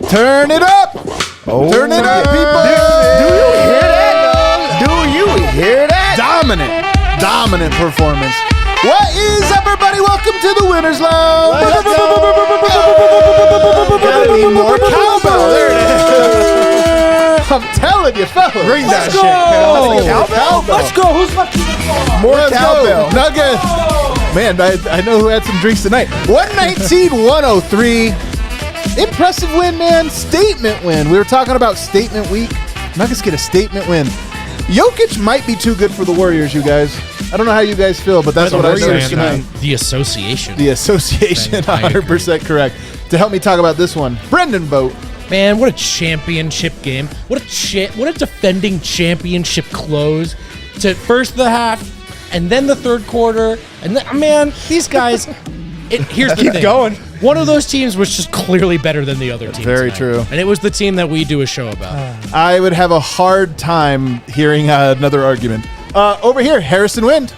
Turn it up. Turn it up, people. Do you hear that? Dominant performance. What is up, everybody? Welcome to the Winners Lounge. Gotta need more cowbell. There it is. I'm telling you, fellas. Bring that Let's shit. go. Cowbell. Let's go. Who's my More cowbell. Nuggets. Man, I know who had some drinks tonight. 119-103. Impressive win, man. Statement win. We were talking about statement week. Nuggets get a statement win. Jokic might be too good for the Warriors, you guys. I don't know how you guys feel, but that's what I said tonight. The association. The association, 100% correct. To help me talk about this one, Brendan Vogt. Man, what a championship game. What a defending championship close to first the half and then the third quarter. And then, man, these guys, here's the thing. Going. One of those teams was just clearly better than the other team. Very tonight. true. And it was the team that we do a show about. I would have a hard time hearing another argument. Over here, Harrison Wind.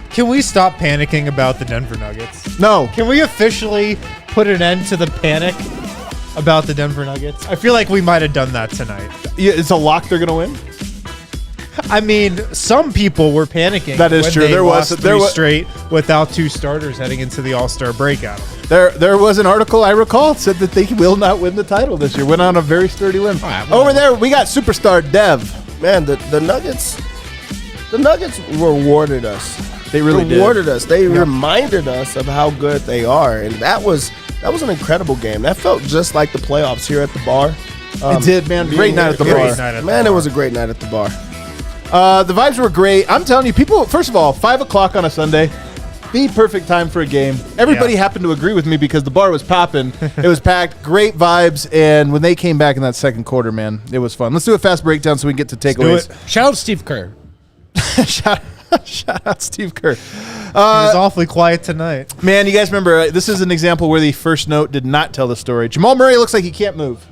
Can we stop panicking about the Denver Nuggets? No. Can we officially put an end to the panic about the Denver Nuggets? I feel like we might have done that tonight. It's a lock they're going to win? I mean, some people were panicking. That is when true. They There was lost three straight without two starters heading into the All-Star breakout. There was an article I recall said that they will not win the title this year. Went on a very sturdy limb. right, Over there, we got superstar Dev. Man, the Nuggets rewarded us. They really rewarded us. They reminded us of how good they are, and that was an incredible game. That felt just like the playoffs here at the bar. It did, man. Great night at the bar. Man, it was a great night at the bar. The vibes were great. I'm telling you, people, first of all, 5 o'clock on a Sunday, the perfect time for a game. Everybody happened to agree with me because the bar was popping. It was packed, great vibes, and when they came back in that second quarter, man, it was fun. Let's do a fast breakdown so we can get to takeaways. Shout out Steve Kerr. Shout out Steve Kerr. He was awfully quiet tonight. Man, you guys remember, this is an example where the first note did not tell the story. Jamal Murray looks like he can't move.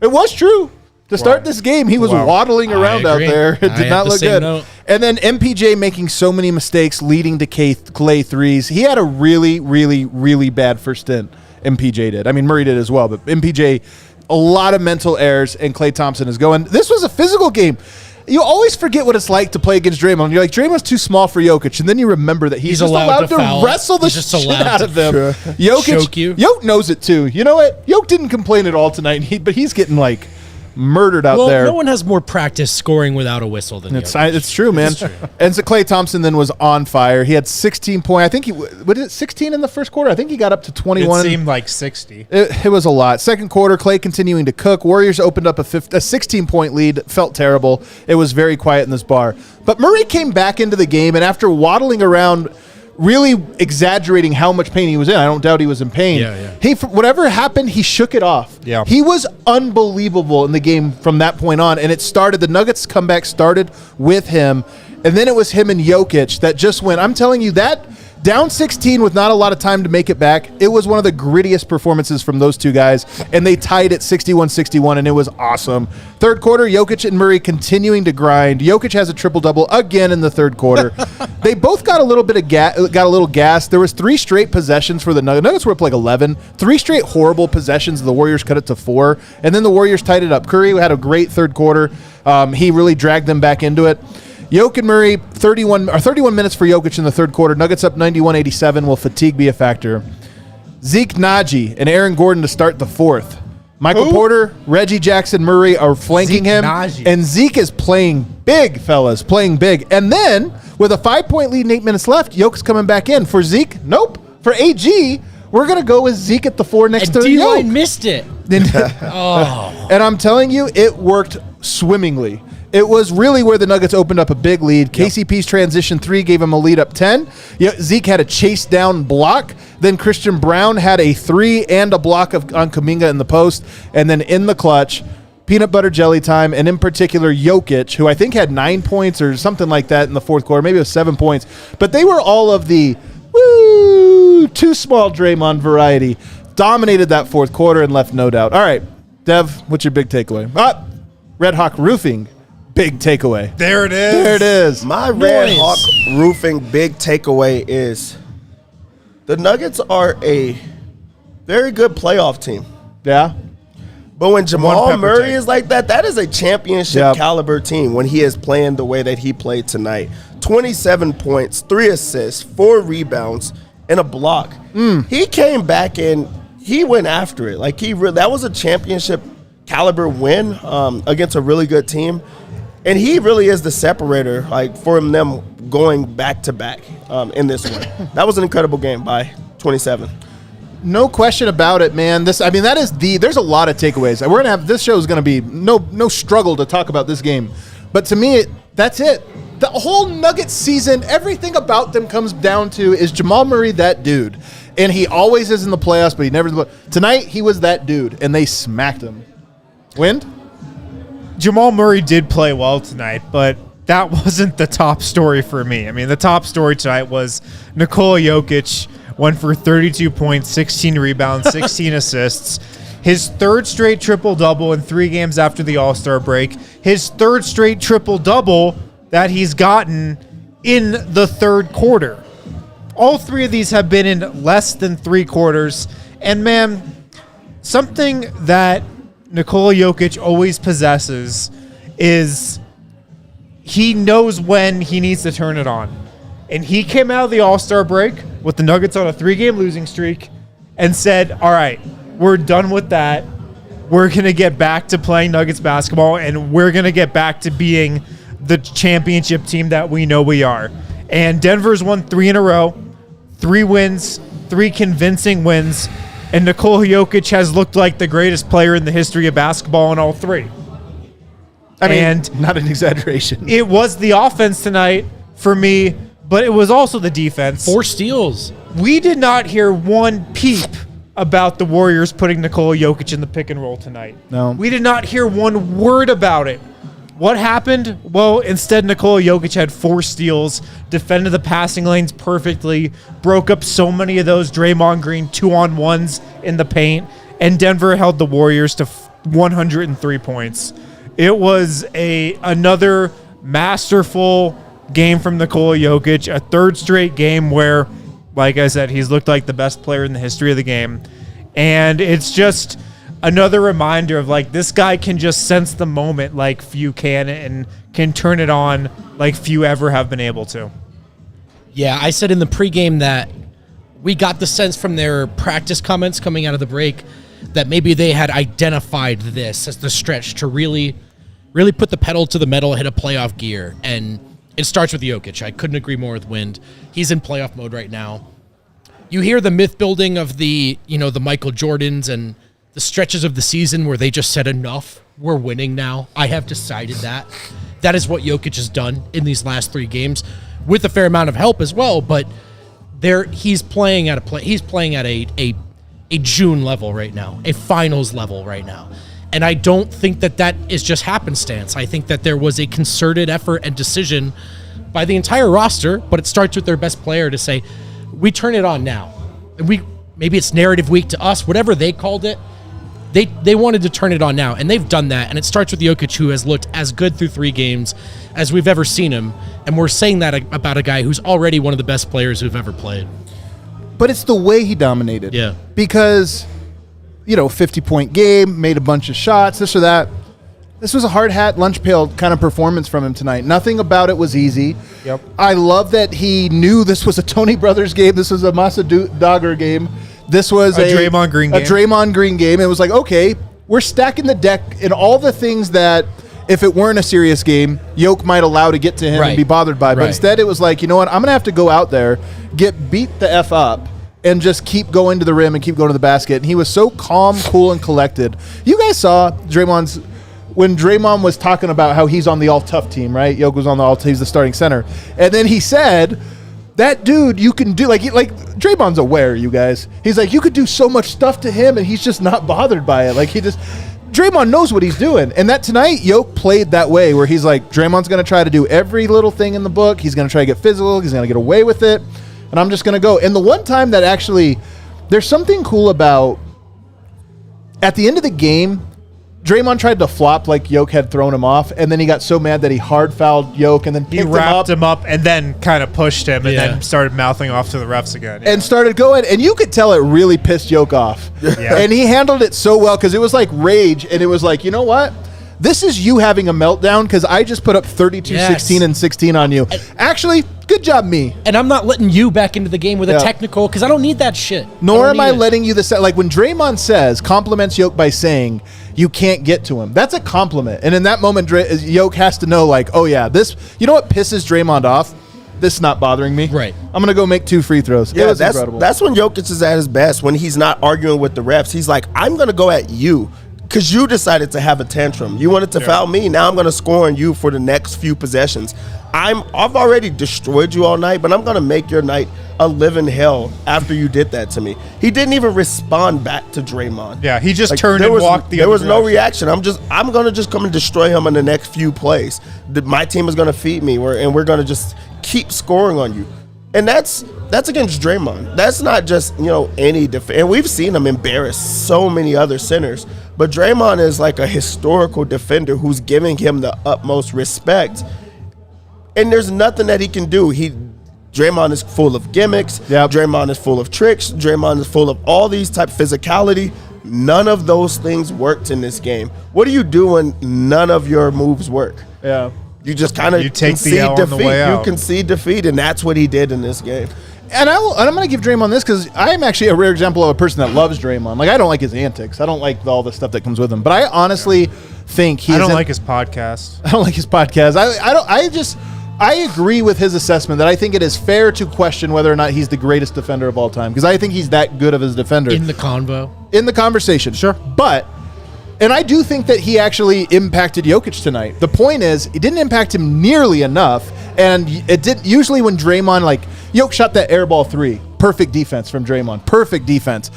It was true. To start this game, he was waddling around out there. It did not look good. Note. And then MPJ making so many mistakes leading to Klay threes. He had a really, really, really bad first stint. MPJ did. I mean, Murray did as well, but MPJ, a lot of mental errors, and Klay Thompson is going. This was a physical game. You always forget what it's like to play against Draymond. You're like, Draymond's too small for Jokic, and then you remember that he's just allowed to wrestle the shit out of them. Jokic, choke you. Jokic knows it too. You know what? Jokic didn't complain at all tonight, but he's getting like murdered out there. No one has more practice scoring without a whistle than Jokic. It's true, man. And so Klay Thompson then was on fire. He had 16 points. I think what is it, 16 in the first quarter? I think he got up to 21. It seemed like 60. It was a lot. Second quarter, Klay continuing to cook. Warriors opened up a 16-point lead. Felt terrible. It was very quiet in this bar. But Murray came back into the game, and after waddling around, really exaggerating how much pain he was in. I don't doubt he was in pain. He, whatever happened, he shook it off. Yeah. He was unbelievable in the game from that point on, and the Nuggets comeback started with him, and then it was him and Jokic that just went. I'm telling you, that down 16 with not a lot of time to make it back, it was one of the grittiest performances from those two guys, and they tied at 61-61, and it was awesome. Third quarter, Jokic and Murray continuing to grind. Jokic has a triple-double again in the third quarter. They both got a little bit of gas. There was 3 straight possessions for the Nuggets. Nuggets were up like 11. 3 straight horrible possessions. The Warriors cut it to 4, and then the Warriors tied it up. Curry had a great third quarter. He really dragged them back into it. Jokic and Murray, 31 minutes for Jokic in the third quarter. Nuggets up 91-87. Will fatigue be a factor? Zeke Nnaji and Aaron Gordon to start the fourth. Michael Porter, Reggie Jackson, Murray are flanking him. Nnaji. And Zeke is playing big, fellas, playing big. And then, with a 5-point lead and 8 minutes left, Jokic's coming back in. For Zeke, nope. For AG, we're going to go with Zeke at the 4 next to D-line Jokic. missed it. And I'm telling you, it worked swimmingly. It was really where the Nuggets opened up a big lead. KCP's transition 3 gave him a lead up 10. Zeke had a chase down block. Then Christian Braun had a 3 and a block on Kuminga in the post. And then in the clutch, peanut butter jelly time, and in particular Jokic, who I think had 9 points or something like that in the fourth quarter. Maybe it was 7 points. But they were all of the too small Draymond variety. Dominated that fourth quarter and left no doubt. All right, Dev, what's your big takeaway? Red Hawk Roofing. Big takeaway. There it is. There it is. My Red Hawk Roofing big takeaway is the Nuggets are a very good playoff team. Yeah. But when Jamal pepper Murray tank. is like that is a championship caliber team when he is playing the way that he played tonight. 27 points, 3 assists, 4 rebounds, and a block. He came back and he went after it. Like that was a championship caliber win against a really good team. And he really is the separator, like for them going back to back in this one. That was an incredible game by 27. No question about it, man. There's a lot of takeaways. We're gonna have this show is gonna be no struggle to talk about this game, but to me, that's it. The whole Nuggets season, everything about them comes down to is Jamal Murray that dude, and he always is in the playoffs, but he never. Tonight he was that dude, and they smacked him. Wind? Jamal Murray did play well tonight, but that wasn't the top story for me. I mean, the top story tonight was Nikola Jokic went for 32 points, 16 rebounds, 16 assists. His third straight triple-double in 3 games after the All-Star break. His third straight triple-double that he's gotten in the third quarter. All 3 of these have been in less than 3 quarters. And, man, something that Nikola Jokic always possesses is he knows when he needs to turn it on. And he came out of the All-Star break with the Nuggets on a 3-game losing streak and said, all right, we're done with that. We're going to get back to playing Nuggets basketball, and we're going to get back to being the championship team that we know we are. And Denver's won 3 in a row, 3 wins, 3 convincing wins, and Nikola Jokic has looked like the greatest player in the history of basketball in all 3. I mean, not an exaggeration. It was the offense tonight for me, but it was also the defense. 4 steals. We did not hear one peep about the Warriors putting Nikola Jokic in the pick and roll tonight. No. We did not hear one word about it. What happened? Well, instead, Nikola Jokic had 4 steals, defended the passing lanes perfectly, broke up so many of those Draymond Green 2-on-1s in the paint, and Denver held the Warriors to 103 points. It was another masterful game from Nikola Jokic, a 3rd straight game where, like I said, he's looked like the best player in the history of the game. And it's just another reminder of, like, this guy can just sense the moment like few can and can turn it on like few ever have been able to. Yeah, I said in the pregame that we got the sense from their practice comments coming out of the break that maybe they had identified this as the stretch to really put the pedal to the metal, hit a playoff gear. And it starts with Jokic. I couldn't agree more with Wind. He's in playoff mode right now. You hear the myth building of the Michael Jordans and the stretches of the season where they just said enough. We're winning now. I have decided that. That is what Jokic has done in these last 3 games, with a fair amount of help as well. But he's playing at a June level right now, a finals level right now. And I don't think that is just happenstance. I think that there was a concerted effort and decision by the entire roster, but it starts with their best player to say, we turn it on now. And maybe it's narrative week to us, whatever they called it. They wanted to turn it on now, and they've done that. And it starts with Jokic, who has looked as good through 3 games as we've ever seen him. And we're saying that about a guy who's already one of the best players who've ever played. But it's the way he dominated. Yeah. Because, 50-point game, made a bunch of shots, this or that. This was a hard hat, lunch pail kind of performance from him tonight. Nothing about it was easy. Yep. I love that he knew this was a Tony Brothers game. This was a Masa Dagger game. This was a Draymond Green game. A Draymond Green game. It was like, okay, we're stacking the deck in all the things that, if it weren't a serious game, Jokic might allow to get to him and be bothered by. But instead, it was like, you know what? I'm going to have to go out there, get beat the F up, and just keep going to the rim and keep going to the basket. And he was so calm, cool, and collected. You guys saw when Draymond was talking about how he's on the all-tough team, right? Jokic was on the all-tough, he's the starting center. And then he said, that dude, you can do, like Draymond's aware, you guys. He's like, you could do so much stuff to him, and he's just not bothered by it. Like, Draymond knows what he's doing. And that tonight, Jokic played that way, where he's like, Draymond's going to try to do every little thing in the book. He's going to try to get physical. He's going to get away with it. And I'm just going to go. And the one time that actually, there's something cool about, at the end of the game, Draymond tried to flop like Jokic had thrown him off, and then he got so mad that he hard fouled Jokic and then He wrapped him up and then kind of pushed him and then started mouthing off to the refs again. And started going, and you could tell it really pissed Jokic off. Yeah. And he handled it so well because it was like rage, and it was like, you know what? This is you having a meltdown because I just put up 32, 16, and 16 on you. Actually, good job, me. And I'm not letting you back into the game with a technical because I don't need that shit. Nor am I letting you like when Draymond compliments Jokic by saying you can't get to him. That's a compliment. And in that moment, Jokic has to know, like, oh yeah, this. You know what pisses Draymond off? This is not bothering me. Right. I'm gonna go make 2 free throws. Yeah, that's incredible. That's when Jokic is at his best, when he's not arguing with the refs. He's like, I'm gonna go at you. Because you decided to have a tantrum. You wanted to foul me. Now I'm going to score on you for the next few possessions. I've already destroyed you all night, but I'm going to make your night a living hell after you did that to me. He didn't even respond back to Draymond. Yeah, he just turned and walked the There other was no direction. reaction. I'm going to just come and destroy him in the next few plays. My team is going to feed me, and we're going to just keep scoring on you. And that's against Draymond. That's not just, any defense. And we've seen him embarrass so many other centers. But Draymond is like a historical defender who's giving him the utmost respect. And there's nothing that he can do. Draymond is full of gimmicks. Yep. Draymond is full of tricks. Draymond is full of all these type of physicality. None of those things worked in this game. What do you do when none of your moves work? Yeah. You just kind of concede L defeat. on the way out. You concede defeat, and that's what he did in this game. And I'm going to give Draymond this because I am actually a rare example of a person that loves Draymond. Like, I don't like his antics. I don't like all the stuff that comes with him. But I honestly think I don't like his podcast. I don't like his podcast. I agree with his assessment that I think it is fair to question whether or not he's the greatest defender of all time because I think he's that good of his defender. In the convo. In the conversation. Sure. And I do think that he actually impacted Jokic tonight. The point is, it didn't impact him nearly enough, and it did. Usually when Draymond, Jokic shot that air ball 3, perfect defense from Draymond, perfect defense.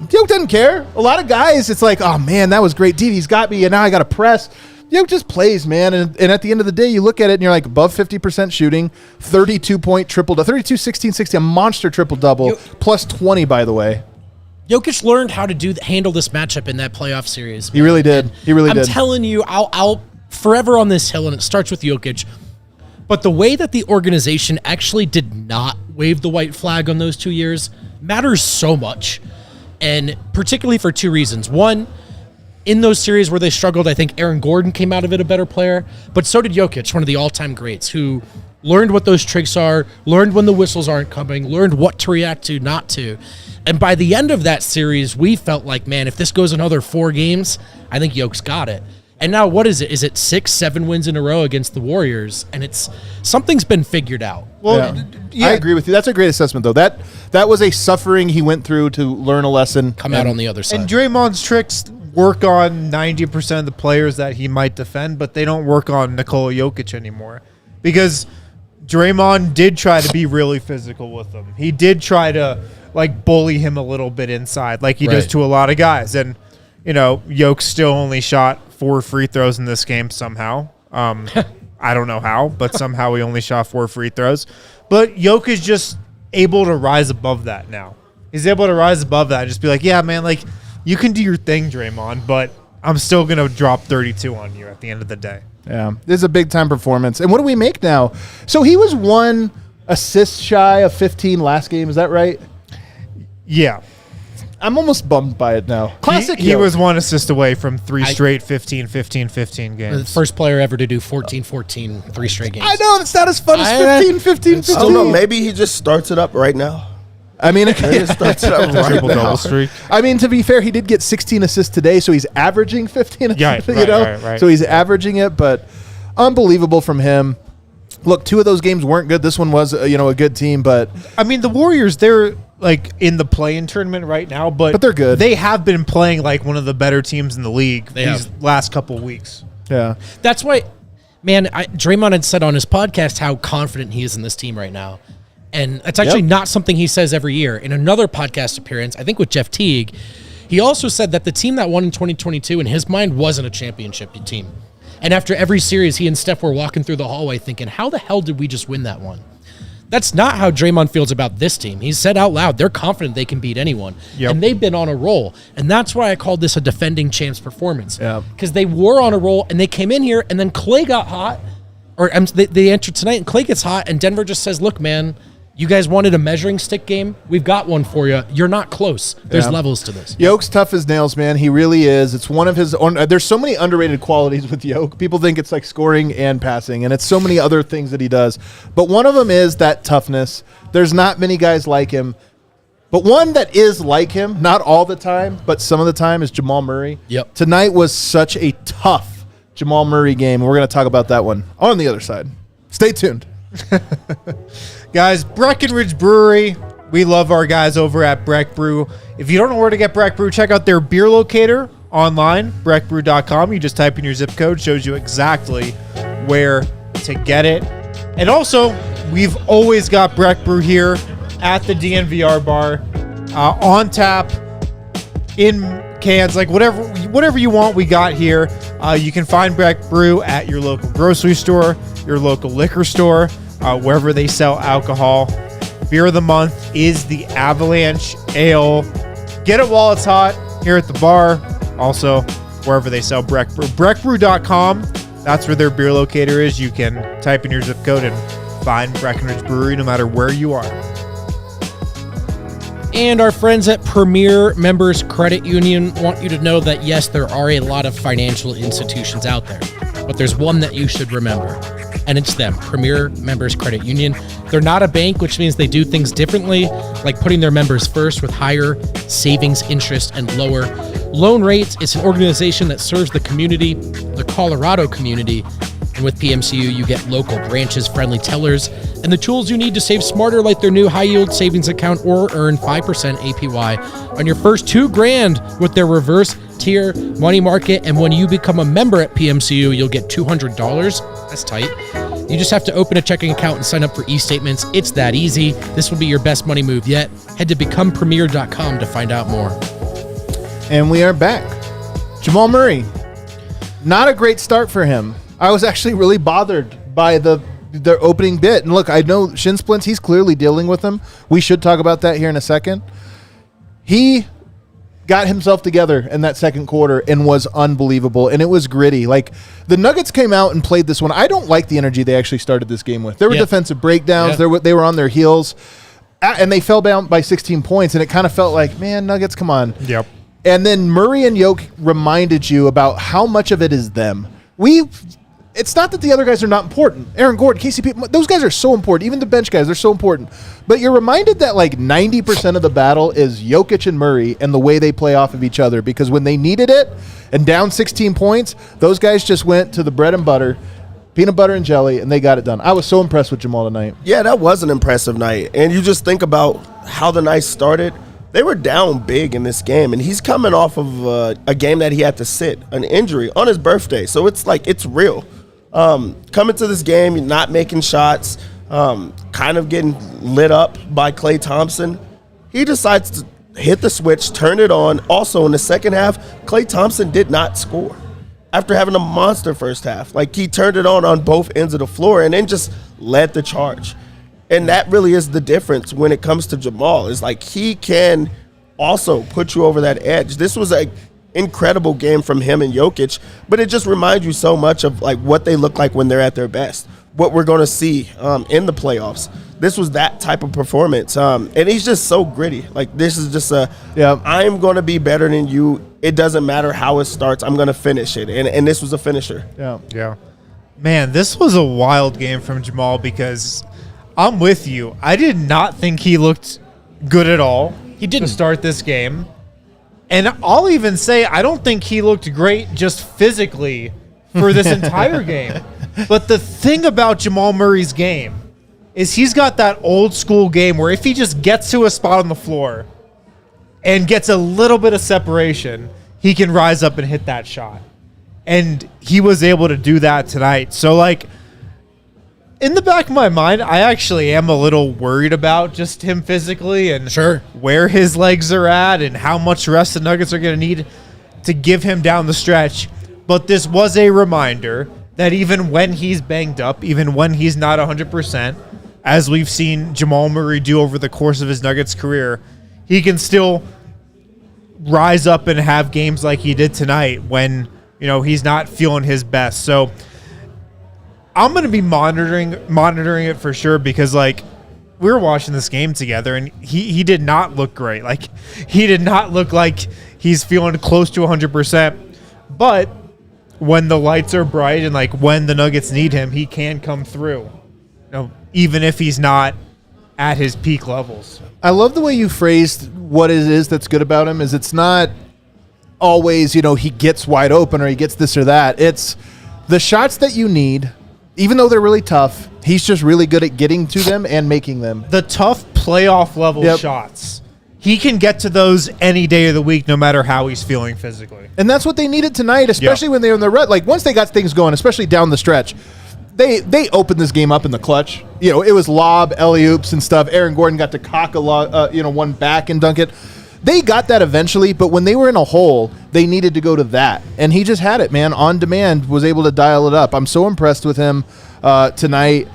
Jokic doesn't care. A lot of guys, it's like, oh man, that was great D. He's got me, and now I got to press. Jokic just plays, man, and at the end of the day, you look at it and you're like above 50% shooting, 32-point triple, 32, 16, 60, a monster triple double, plus 20 by the way. Jokic learned how to handle this matchup in that playoff series. Man. He really did. I'm telling you, I'll forever on this hill, and it starts with Jokic. But the way that the organization actually did not wave the white flag on those 2 years matters so much, and particularly for 2 reasons. One, in those series where they struggled, I think Aaron Gordon came out of it a better player, but so did Jokic, one of the all-time greats, who learned what those tricks are, learned when the whistles aren't coming, learned what to react to, not to. And by the end of that series, we felt like, man, if this goes another 4 games, I think Jokic's got it. And now what is it? Is it 6, 7 wins in a row against the Warriors? And something's been figured out. Well, yeah. I agree with you. That's a great assessment, though. That was a suffering he went through to learn a lesson. Come out on the other side. And Draymond's tricks work on 90% of the players that he might defend, but they don't work on Nikola Jokic anymore. Because Draymond did try to be really physical with him. He did try to bully him a little bit inside, like he does to a lot of guys. And Jokic still only shot 4 free throws in this game somehow. I don't know how, but somehow he only shot 4 free throws. But Jokic is just able to rise above that now. He's able to rise above that and just be like, yeah, man, you can do your thing, Draymond, but I'm still going to drop 32 on you at the end of the day. Yeah, this is a big-time performance. And what do we make now? So he was 1 assist shy of 15 last game. Is that right? Yeah. I'm almost bummed by it now. Classic. He was 1 assist away from 3 straight 15 games. The first player ever to do 14-14, 3 straight games. I know, it's not as fun as 15. I don't know. Maybe he just starts it up right now. I mean, It starts it up right Triple now. double streak. I mean, to be fair, he did get 16 assists today, so he's averaging 15. Yeah, right. So he's averaging it, but unbelievable from him. Look, 2 of those games weren't good. This one was, a good team, but I mean, the Warriors, they're in the play-in tournament right now, but they're good. They have been playing like one of the better teams in the league these last couple weeks. Yeah, that's why, man. Draymond had said on his podcast how confident he is in this team right now. And that's actually not something he says every year. In another podcast appearance, I think with Jeff Teague, he also said that the team that won in 2022, in his mind, wasn't a championship team. And after every series, he and Steph were walking through the hallway thinking, how the hell did we just win that one? That's not how Draymond feels about this team. He's said out loud, they're confident they can beat anyone. Yep. And they've been on a roll. And that's why I called this a defending champs performance. Yeah. Because they were on a roll, and they came in here, and then Klay got hot. Or they entered tonight, and Klay gets hot, and Denver just says, look, man, you guys wanted a measuring stick game? We've got one for you. You're not close. There's levels to this. Yoke's tough as nails, man. He really is. It's one of his there's so many underrated qualities with Yoke. People think it's like scoring and passing, and it's so many other things that he does. But one of them is that toughness. There's not many guys like him. But one that is like him, not all the time, but some of the time, is Jamal Murray. Yep. Tonight was such a tough Jamal Murray game. We're going to talk about that one on the other side. Stay tuned. Guys, Breckenridge Brewery. We love our guys over at Breck Brew. If you don't know where to get Breck Brew, check out their beer locator online, breckbrew.com. You just type in your zip code, shows you exactly where to get it. And also, we've always got Breck Brew here at the DNVR Bar, on tap, in cans, like whatever you want, we got here. You can find Breck Brew at your local grocery store, your local liquor store, wherever they sell alcohol. Beer of the month is the Avalanche Ale. Get it while it's hot here at the bar. Also, wherever they sell Breck Brew. Breckbrew.com, that's where their beer locator is. You can type in your zip code and find Breckenridge Brewery no matter where you are. And our friends at Premier Members Credit Union want you to know that, yes, there are a lot of financial institutions out there, but there's one that you should remember, and it's them, Premier Members Credit Union. They're not a bank, which means they do things differently, like putting their members first with higher savings interest and lower loan rates. It's an organization that serves the community, the Colorado community. And with PMCU, you get local branches, friendly tellers, and the tools you need to save smarter, like their new high-yield savings account, or earn 5% APY on your first $2,000 with their reverse tier money market. And when you become a member at PMCU, you'll get $200. That's tight. You just have to open a checking account and sign up for e-statements. It's that easy. This will be your best money move yet. Head to becomepremier.com to find out more. And we are back. Jamal Murray, not a great start for him. I was actually really bothered by the opening bit. And look, I know shin splints, he's clearly dealing with them. We should talk about that here in a second. He got himself together in that second quarter and was unbelievable, and it was gritty. Like, the Nuggets came out and played this one. I don't like the energy they actually started this game with. There were defensive breakdowns. They were on their heels, and they fell down by 16 points, and it kind of felt like, man, Nuggets, come on. Yep. And then Murray and Yoke reminded you about how much of it is them. It's not that the other guys are not important. Aaron Gordon, KCP, those guys are so important. Even the bench guys, they're so important. But you're reminded that like 90% of the battle is Jokic and Murray and the way they play off of each other. Because when they needed it and down 16 points, those guys just went to the bread and butter, peanut butter and jelly, and they got it done. I was so impressed with Jamal tonight. Yeah, that was an impressive night. And you just think about how the night started. They were down big in this game, and he's coming off of a game that he had to sit, an injury, on his birthday. So it's like, it's real. Coming to this game, not making shots, kind of getting lit up by Klay Thompson. He decides to hit the switch, turn it on. Also, in the second half, Klay Thompson did not score after having a monster first half. Like, he turned it on both ends of the floor and then just led the charge. And that really is the difference when it comes to Jamal. It's like he can also put you over that edge. This was an incredible game from him and Jokic, but it just reminds you so much of like what they look like when they're at their best, what we're going to see in the playoffs. This was that type of performance, and he's just so gritty. Like, this is just I'm going to be better than you. It doesn't matter how it starts. I'm going to finish it, and this was a finisher. Yeah. Man, this was a wild game from Jamal because I'm with you. I did not think he looked good at all. He didn't to start this game. And I'll even say I don't think he looked great just physically for this entire game. But the thing about Jamal Murray's game is he's got that old school game where if he just gets to a spot on the floor and gets a little bit of separation, he can rise up and hit that shot. And he was able to do that tonight. So, like, in the back of my mind, I actually am a little worried about just him physically and where his legs are at and how much rest the Nuggets are going to need to give him down the stretch. But this was a reminder that even when he's banged up, even when he's not 100%, as we've seen Jamal Murray do over the course of his Nuggets career, he can still rise up and have games like he did tonight when, he's not feeling his best. So I'm going to be monitoring it for sure, because we were watching this game together and he did not look great. He did not look like he's feeling close to 100%. But when the lights are bright and when the Nuggets need him, he can come through. Even if he's not at his peak levels. I love the way you phrased what it is that's good about him. Is it's not always, he gets wide open or he gets this or that. It's the shots that you need. Even though they're really tough, he's just really good at getting to them and making them. The tough playoff level shots, he can get to those any day of the week, no matter how he's feeling physically. And that's what they needed tonight, especially when they were in the rut. Once they got things going, especially down the stretch, they opened this game up in the clutch. It was lob, alley-oops and stuff. Aaron Gordon got to cock one back and dunk it. They got that eventually, but when they were in a hole, they needed to go to that. And he just had it, man. On demand, was able to dial it up. I'm so impressed with him tonight.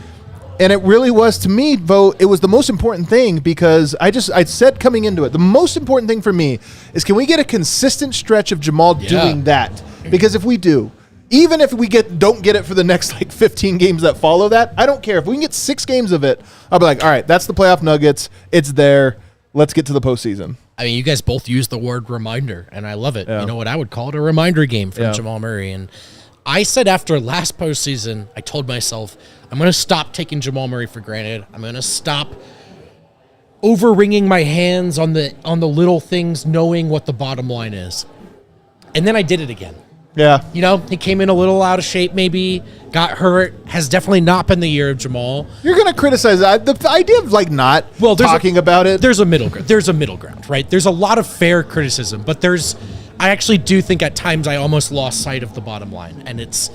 And it really was, to me, Vogt, it was the most important thing, because I said coming into it, the most important thing for me is, can we get a consistent stretch of Jamal doing that? Because if we do, even if we don't get it for the next 15 games that follow that, I don't care. If we can get 6 games of it, I'll be like, all right, that's the playoff Nuggets. It's there. Let's get to the postseason. I mean, you guys both use the word reminder, and I love it. Yeah. You know what? I would call it a reminder game from Jamal Murray. And I said after last postseason, I told myself, I'm going to stop taking Jamal Murray for granted. I'm going to stop over-wringing my hands on the little things, knowing what the bottom line is. And then I did it again. Yeah. He came in a little out of shape maybe, got hurt, has definitely not been the year of Jamal. You're going to criticize that. The idea of not talking about it. There's a middle ground, right? There's a lot of fair criticism, but I actually do think at times I almost lost sight of the bottom line. And it's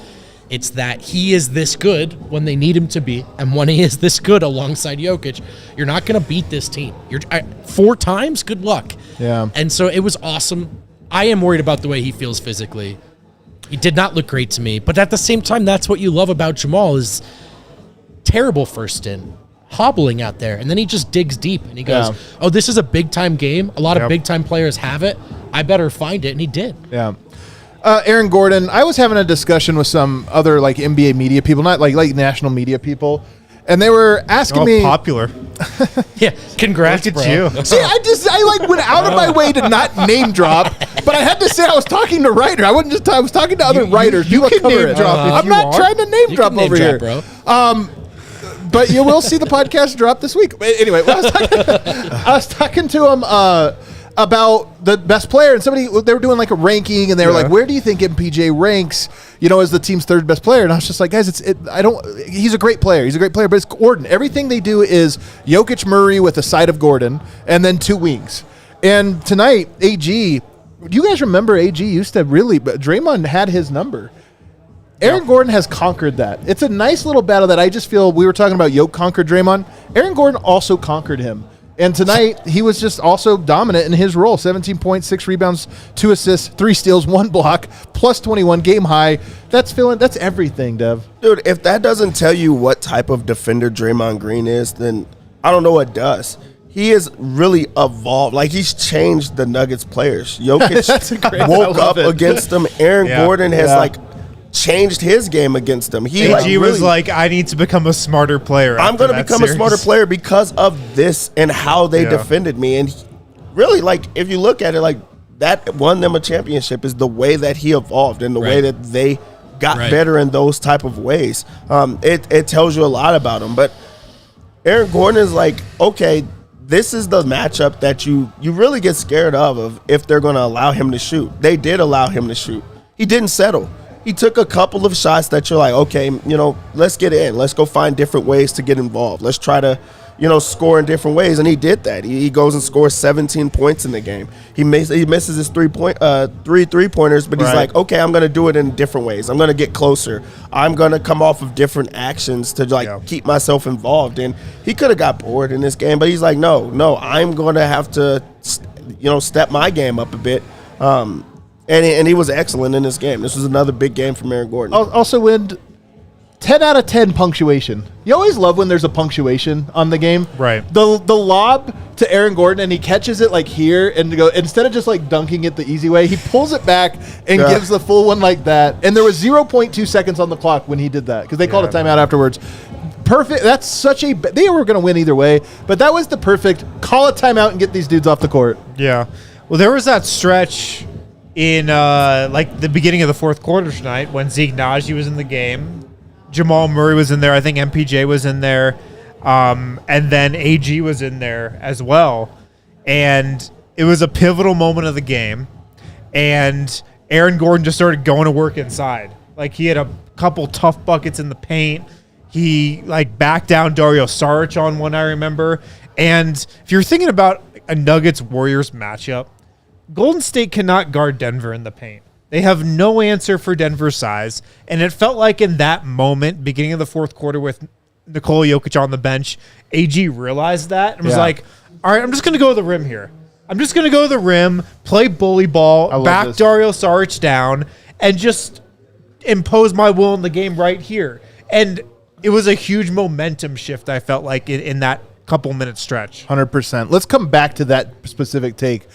that he is this good when they need him to be, and when he is this good alongside Jokic, you're not going to beat this team. 4 times, good luck. Yeah. And so it was awesome. I am worried about the way he feels physically. He did not look great to me, but at the same time, that's what you love about Jamal is terrible first stint, hobbling out there, and then he just digs deep, and he goes, oh, this is a big-time game. A lot of big-time players have it. I better find it, and he did. Yeah. Aaron Gordon, I was having a discussion with some other NBA media people, not like national media people, and they were asking me. Popular. Yeah, congrats, Look at bro. you. See, I went out of my way to not name drop, but I had to say I was talking to writer. I was talking to other writers. You can name it. drop. I'm not trying to name drop over here, bro. But you will see the podcast drop this week. Anyway, I was talking to him about the best player, and they were doing a ranking, and they were like, where do you think MPJ ranks, as the team's 3rd best player? And I was just like, guys, he's a great player. He's a great player, but it's Gordon. Everything they do is Jokic, Murray with a side of Gordon, and then 2 wings. And tonight, AG, do you guys remember AG used to really, but Draymond had his number. Aaron Gordon has conquered that. It's a nice little battle that I just feel, we were talking about Jokic conquered Draymond. Aaron Gordon also conquered him. And tonight, he was just also dominant in his role. 17 points, 6 rebounds, 2 assists, 3 steals, 1 block, plus 21, game high. That's everything, Dev. Dude, if that doesn't tell you what type of defender Draymond Green is, then I don't know what does. He has really evolved. He's changed the Nuggets players. Jokic woke up against them. Aaron Gordon has, changed his game against them. AG was I need to become a smarter player. I'm going to become a smarter player because of this and how they defended me. And really, if you look at it, that won them a championship is the way that he evolved and the way that they got better in those type of ways. It tells you a lot about him. But Aaron Gordon is okay, this is the matchup that you really get scared of if they're going to allow him to shoot. They did allow him to shoot. He didn't settle. He took a couple of shots that you're okay, let's get in. Let's go find different ways to get involved. Let's try to, score in different ways. And he did that. He goes and scores 17 points in the game. He misses his 3 3-pointers, but he's okay, I'm going to do it in different ways. I'm going to get closer. I'm going to come off of different actions to keep myself involved. And he could have got bored in this game, but he's no, I'm going to have to, step my game up a bit. And he was excellent in this game. This was another big game from Aaron Gordon. Also, when 10 out of 10 punctuation. You always love when there's a punctuation on the game. Right. The lob to Aaron Gordon, and he catches it like here, and to go instead of just like dunking it the easy way, he pulls it back and gives the full one like that. And there was 0.2 seconds on the clock when he did that because they called a timeout afterwards. Perfect. That's such a. They were going to win either way, but that was the perfect call a timeout and get these dudes off the court. Yeah. Well, there was that stretch in like the beginning of the fourth quarter tonight when Zeke Nnaji was in the game. Jamal Murray was in there. I think MPJ was in there. And then AG was in there as well. And it was a pivotal moment of the game. And Aaron Gordon just started going to work inside. Like, he had a couple tough buckets in the paint. He, like, backed down Dario Saric on one, I remember. And if you're thinking about a Nuggets-Warriors matchup, Golden State cannot guard Denver in the paint. They have no answer for Denver's size. And it felt like in that moment, beginning of the fourth quarter with Nikola Jokic on the bench, AG realized that and was like, all right, I'm just going to go to the rim here. I'm just going to go to the rim, play bully ball, back Dario Saric down, and just impose my will in the game right here. And it was a huge momentum shift, I felt like, in that couple-minute stretch. 100%. Let's come back to that specific take.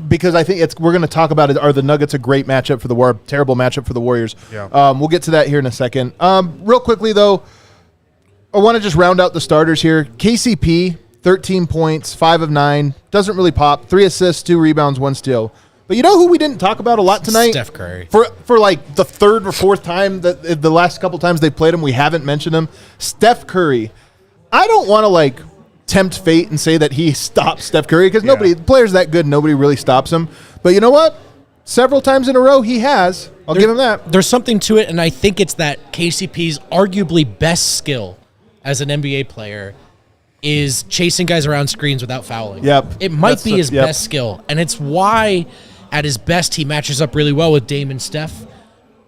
Because I think we're going to talk about it. Are the Nuggets a great matchup for the War? Terrible matchup for the Warriors? Yeah. We'll get to that here in a second. Real quickly, though, I want to just round out the starters here. KCP, 13 points, 5 of 9. Doesn't really pop. 3 assists, 2 rebounds, 1 steal. But you know who we didn't talk about a lot tonight? Steph Curry. For like the third or fourth time, that the last couple times they played him, we haven't mentioned him. Steph Curry. I don't want to like tempt fate and say that he stops Steph Curry because the player's that good, nobody really stops him. But you know what? Several times in a row he has. I'll give him that. There's something to it, and I think it's that KCP's arguably best skill as an NBA player is chasing guys around screens without fouling. Yep. It might be his best skill, and it's why at his best he matches up really well with Dame and Steph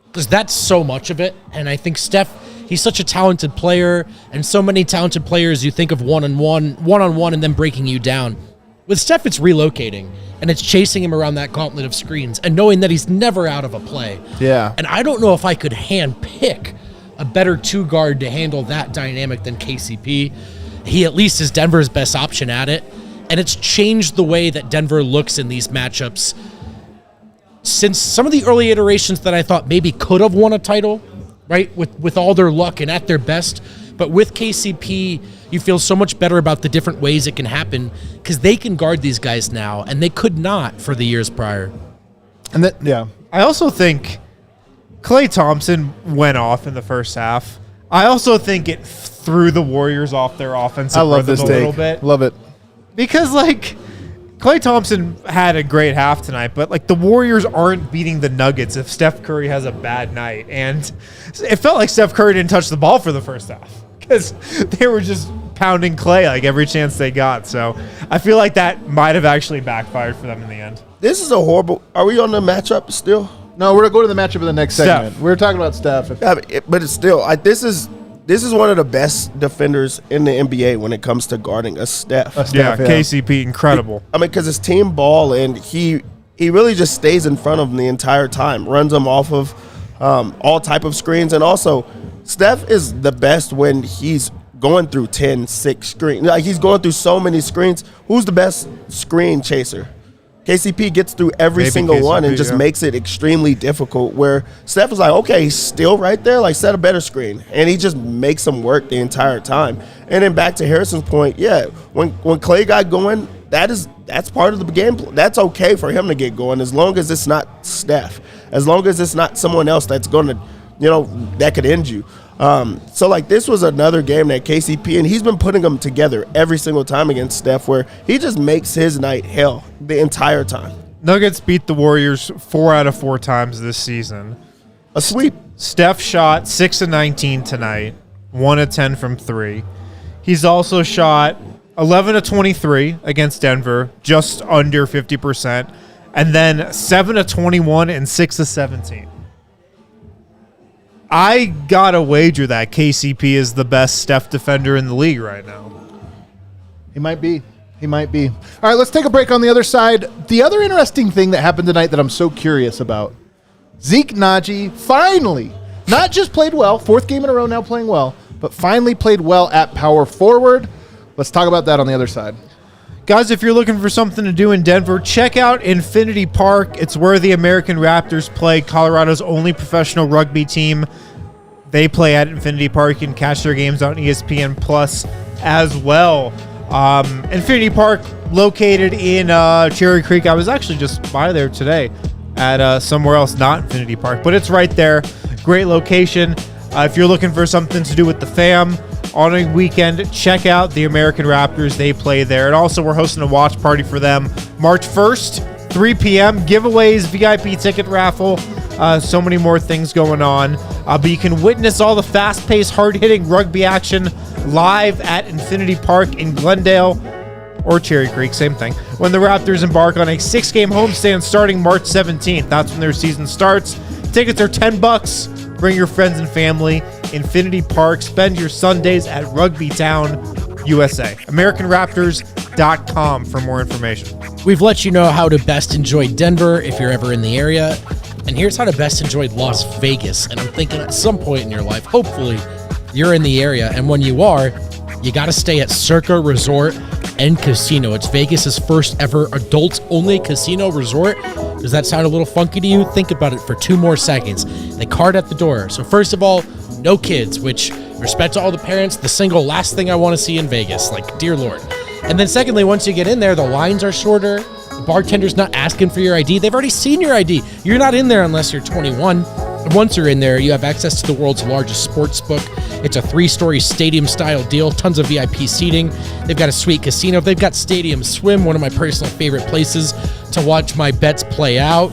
because that's so much of it. And I think Steph, he's such a talented player, and so many talented players you think of one-on-one, and then breaking you down. With Steph, it's relocating, and it's chasing him around that gauntlet of screens and knowing that he's never out of a play. Yeah. And I don't know if I could hand pick a better two guard to handle that dynamic than KCP. He at least is Denver's best option at it, and it's changed the way that Denver looks in these matchups since some of the early iterations that I thought maybe could have won a title, right, with all their luck and at their best. But with KCP, you feel so much better about the different ways it can happen because they can guard these guys now, and they could not for the years prior. And that, I also think Klay Thompson went off in the first half. I also think it threw the Warriors off their offensive rhythm a little bit. Love it. Because, like, Klay Thompson had a great half tonight, but, like, the Warriors aren't beating the Nuggets if Steph Curry has a bad night. And it felt like Steph Curry didn't touch the ball for the first half because they were just pounding Klay, like, every chance they got. So I feel like that might have actually backfired for them in the end. This is a horrible – are we on the matchup still? No, we're going to go to the matchup in the next segment. We're talking about Steph. Yeah, but it's still this is one of the best defenders in the NBA when it comes to guarding a Steph. KCP, incredible. I mean, because it's team ball, and he really just stays in front of them the entire time, runs them off of all type of screens. And also, Steph is the best when he's going through 10, 6 screens. Like, he's going through so many screens. Who's the best screen chaser? KCP gets through every single one and just makes it extremely difficult where Steph is like, okay, he's still right there, like set a better screen. And he just makes them work the entire time. And then back to Harrison's point, when Klay got going, that's part of the game. That's okay for him to get going as long as it's not Steph, as long as it's not someone else that's going to, that could end you. So, like, this was another game that KCP, and he's been putting them together every single time against Steph where he just makes his night hell the entire time. Nuggets beat the Warriors 4 out of 4 times this season. A sweep. Steph shot 6 of 19 tonight, 1 of 10 from 3. He's also shot 11 of 23 against Denver, just under 50%, and then 7 of 21 and 6 of 17. I gotta wager that KCP is the best Steph defender in the league right now. He might be. All right, let's take a break on the other side. The other interesting thing that happened tonight that I'm so curious about, Zeke Nnaji not just played well, fourth game in a row now playing well, but finally played well at power forward. Let's talk about that on the other side. Guys, if you're looking for something to do in Denver, check out Infinity Park. It's where the American Raptors play, Colorado's only professional rugby team. They play at Infinity Park. You can catch their games on ESPN Plus as well. Infinity Park, located in Cherry Creek. I was actually just by there today at somewhere else, not Infinity Park, but it's right there. Great location. If you're looking for something to do with the fam on a weekend, check out the American Raptors. They play there. And also, we're hosting a watch party for them March 1st, 3 p.m. Giveaways, VIP ticket raffle, so many more things going on. But you can witness all the fast-paced, hard-hitting rugby action live at Infinity Park in Glendale or Cherry Creek, same thing, when the Raptors embark on a 6-game homestand starting March 17th. That's when their season starts. Tickets are $10. Bring your friends and family. Infinity Park. Spend your Sundays at Rugby Town, USA. AmericanRaptors.com for more information. We've let you know how to best enjoy Denver if you're ever in the area. And here's how to best enjoy Las Vegas. And I'm thinking at some point in your life, hopefully, you're in the area. And when you are, you got to stay at Circa Resort and Casino. It's Vegas's first ever adults-only casino resort. Does that sound a little funky to you? Think about it for 2 more seconds. They card at the door. So first of all, no kids, which, respect to all the parents, the single last thing I want to see in Vegas. Like, dear Lord. And then secondly, once you get in there, the lines are shorter. The bartender's not asking for your ID. They've already seen your ID. You're not in there unless you're 21. And once you're in there, you have access to the world's largest sports book. It's a 3-story stadium-style deal, tons of VIP seating. They've got a sweet casino. They've got Stadium Swim, one of my personal favorite places to watch my bets play out.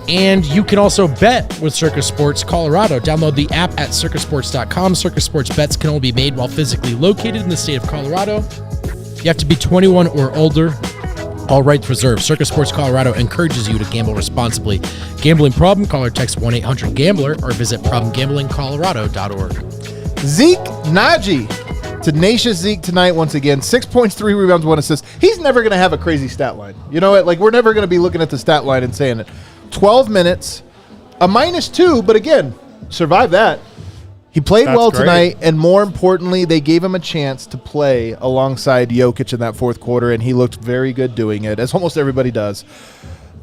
And you can also bet with Circa Sports Colorado. Download the app at circasports.com. Circa Sports bets can only be made while physically located in the state of Colorado. You have to be 21 or older. All rights reserved. Circa Sports Colorado encourages you to gamble responsibly. Gambling problem? Call or text 1-800-GAMBLER or visit problemgamblingcolorado.org. Zeke Nnaji. Tenacious Zeke tonight once again. 6 points, 3 rebounds, 1 assist. He's never going to have a crazy stat line. You know what? Like, we're never going to be looking at the stat line and saying it. 12 minutes, a -2, but again, survive that. He played well tonight, and more importantly, they gave him a chance to play alongside Jokic in that fourth quarter, and he looked very good doing it, as almost everybody does.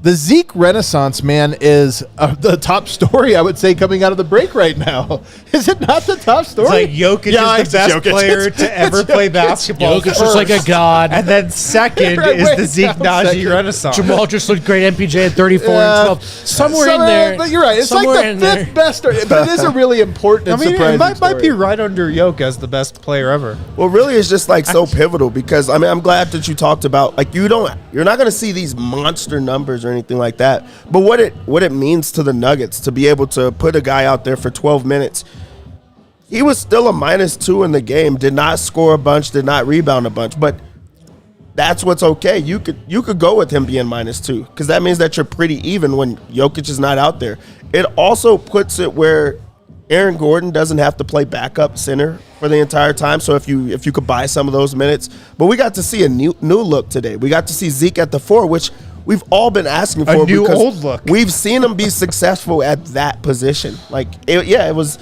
The Zeke renaissance, man, is the top story, I would say, coming out of the break right now. Is it not the top story? It's like Jokic is the best player to ever play basketball. Jokic is like a god. And then second is the Zeke Nnaji renaissance. Jamal just looked great. MPJ at 34 and 12. Somewhere in there. But you're right. It's like the fifth best story. But it is a really important and surprising it might be right under Jokic as the best player ever. Well, really, it's just like so pivotal because, I mean, I'm glad that you talked about, like, you're not going to see these monster numbers or anything like that. But what it means to the Nuggets to be able to put a guy out there for 12 minutes, he was still a -2 in the game, did not score a bunch, did not rebound a bunch, but that's what's okay. You could go with him being -2 because that means that you're pretty even when Jokic is not out there. It also puts it where Aaron Gordon doesn't have to play backup center for the entire time. So if you could buy some of those minutes, but we got to see a new look today. We got to see Zeke at the 4, which we've all been asking for. A new old look. We've seen him be successful at that position. Like, it was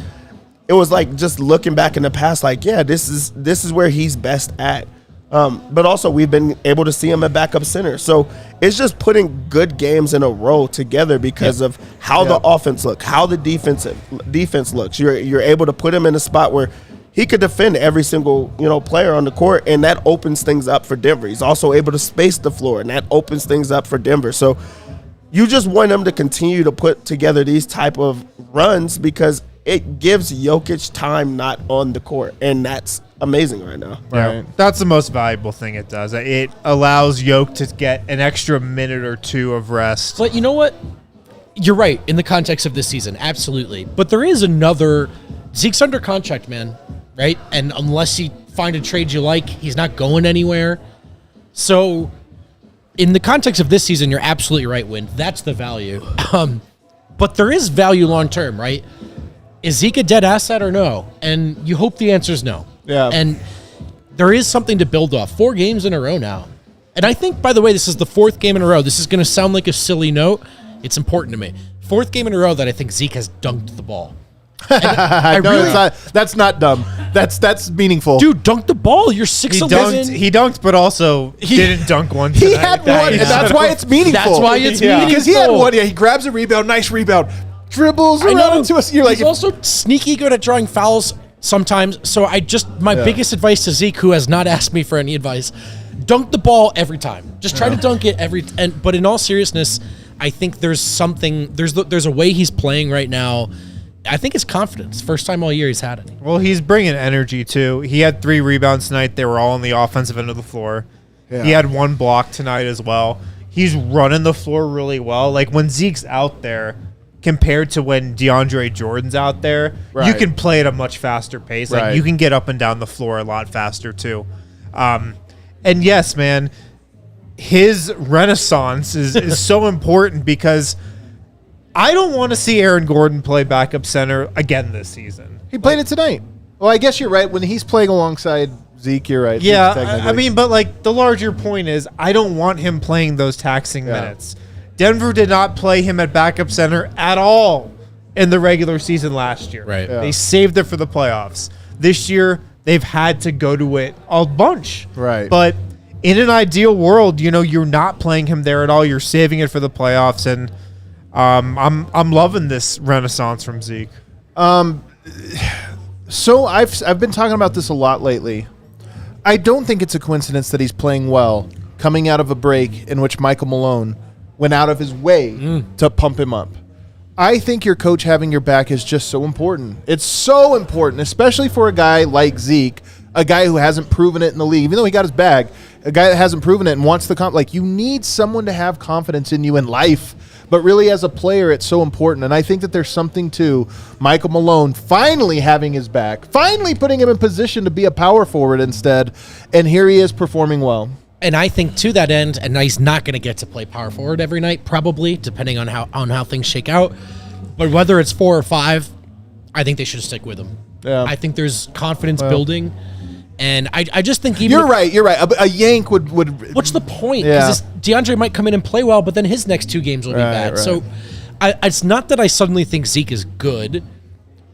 like just looking back in the past, like, yeah, this is where he's best at. But also we've been able to see him at backup center. So it's just putting good games in a row together because of how the offense looks, how the defense looks. You're able to put him in a spot where he could defend every single, player on the court, and that opens things up for Denver. He's also able to space the floor, and that opens things up for Denver. So you just want him to continue to put together these type of runs because it gives Jokic time not on the court, and that's amazing right now. Right. That's the most valuable thing it does. It allows Jokic to get an extra minute or 2 of rest. But you know what? You're right in the context of this season, absolutely. But there is another. Zeke's under contract, man. Right? And unless you find a trade you like, he's not going anywhere. So in the context of this season, you're absolutely right, Win. That's the value. But there is value long-term, right? Is Zeke a dead asset or no? And you hope the answer is no. Yeah. And there is something to build off. 4 games in a row now. And I think, by the way, this is the 4th game in a row. This is going to sound like a silly note. It's important to me. 4th game in a row that I think Zeke has dunked the ball. I No, really, it's not, that's not dumb. That's meaningful. dude, dunk the ball. You're 6'11". He dunked, but also didn't dunk one. He tonight. had one, and that's why it's meaningful. That's why it's meaningful. Because he had one. Yeah, he grabs a rebound, nice rebound, dribbles around into us. You're like, he's also sneaky good at drawing fouls sometimes. So my biggest advice to Zeke, who has not asked me for any advice, dunk the ball every time. Just try to dunk it but in all seriousness, I think there's something. There's a way he's playing right now. I think it's confidence. First time all year he's had it. Well, he's bringing energy too. He had 3 rebounds tonight. They were all on the offensive end of the floor. Yeah. He had 1 block tonight as well. He's running the floor really well. Like when Zeke's out there, compared to when DeAndre Jordan's out there, you can play at a much faster pace. Like you can get up and down the floor a lot faster too. And yes, man, his renaissance is so important because I don't want to see Aaron Gordon play backup center again this season. he played it tonight. Well, I guess you're right. When he's playing alongside Zeke, you're right. Yeah, I mean, but like the larger point is I don't want him playing those taxing minutes. Denver did not play him at backup center at all in the regular season last year. Right. Yeah. They saved it for the playoffs. This year, they've had to go to it a bunch. Right. But in an ideal world, you're not playing him there at all. You're saving it for the playoffs, and I'm loving this renaissance from Zeke. So I've been talking about this a lot lately. I don't think it's a coincidence that he's playing well coming out of a break in which Michael Malone went out of his way to pump him up. I think your coach having your back is just so important. It's so important, especially for a guy like Zeke, a guy who hasn't proven it in the league, even though he got his bag, a guy that hasn't proven it and wants the you need someone to have confidence in you in life. But really, as a player, it's so important. And I think that there's something to Michael Malone finally having his back, finally putting him in position to be a power forward instead. And here he is performing well. And I think to that end, and he's not going to get to play power forward every night, probably, depending on how things shake out. But whether it's 4 or 5, I think they should stick with him. Yeah. I think there's confidence building. And I just think even You're right. A yank would. What's the point? Yeah. Because DeAndre might come in and play well, but then his next 2 games will be bad. Right. So it's not that I suddenly think Zeke is good,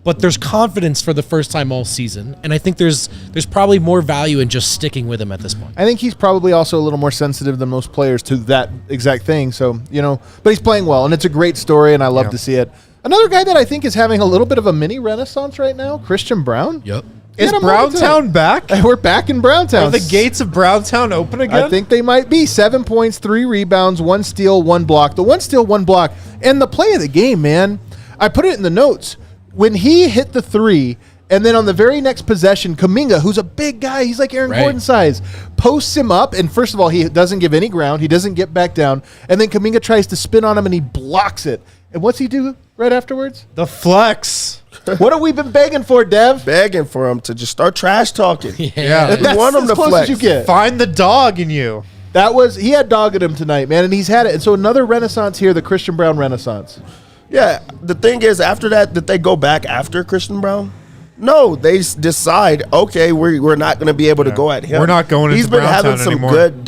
but there's confidence for the first time all season. And I think there's probably more value in just sticking with him at this point. I think he's probably also a little more sensitive than most players to that exact thing. So, but he's playing well, and it's a great story, and I love to see it. Another guy that I think is having a little bit of a mini renaissance right now, Christian Braun. Yep. Is Browntown back? We're back in Browntown. Are the gates of Browntown open again? I think they might be. 7 points, 3 rebounds, 1 steal, 1 block. The 1 steal, 1 block. And the play of the game, man. I put it in the notes. When he hit the 3, and then on the very next possession, Kuminga, who's a big guy, he's like Aaron Gordon size, posts him up. And first of all, he doesn't give any ground. He doesn't get back down. And then Kuminga tries to spin on him, and he blocks it. And what's he do right afterwards? The flex. What have we been begging for, Dev? Begging for him to just start trash talking. Yeah. We want him as to close flex. as you get. Find the dog in you. He had dog in him tonight, man, and he's had it. And so another renaissance here, the Christian Braun renaissance. Yeah, the thing is, after that, did they go back after Christian Braun? No, they decide, okay, we're not going to be able to go at him. We're not going He's into been having Browntown some anymore. good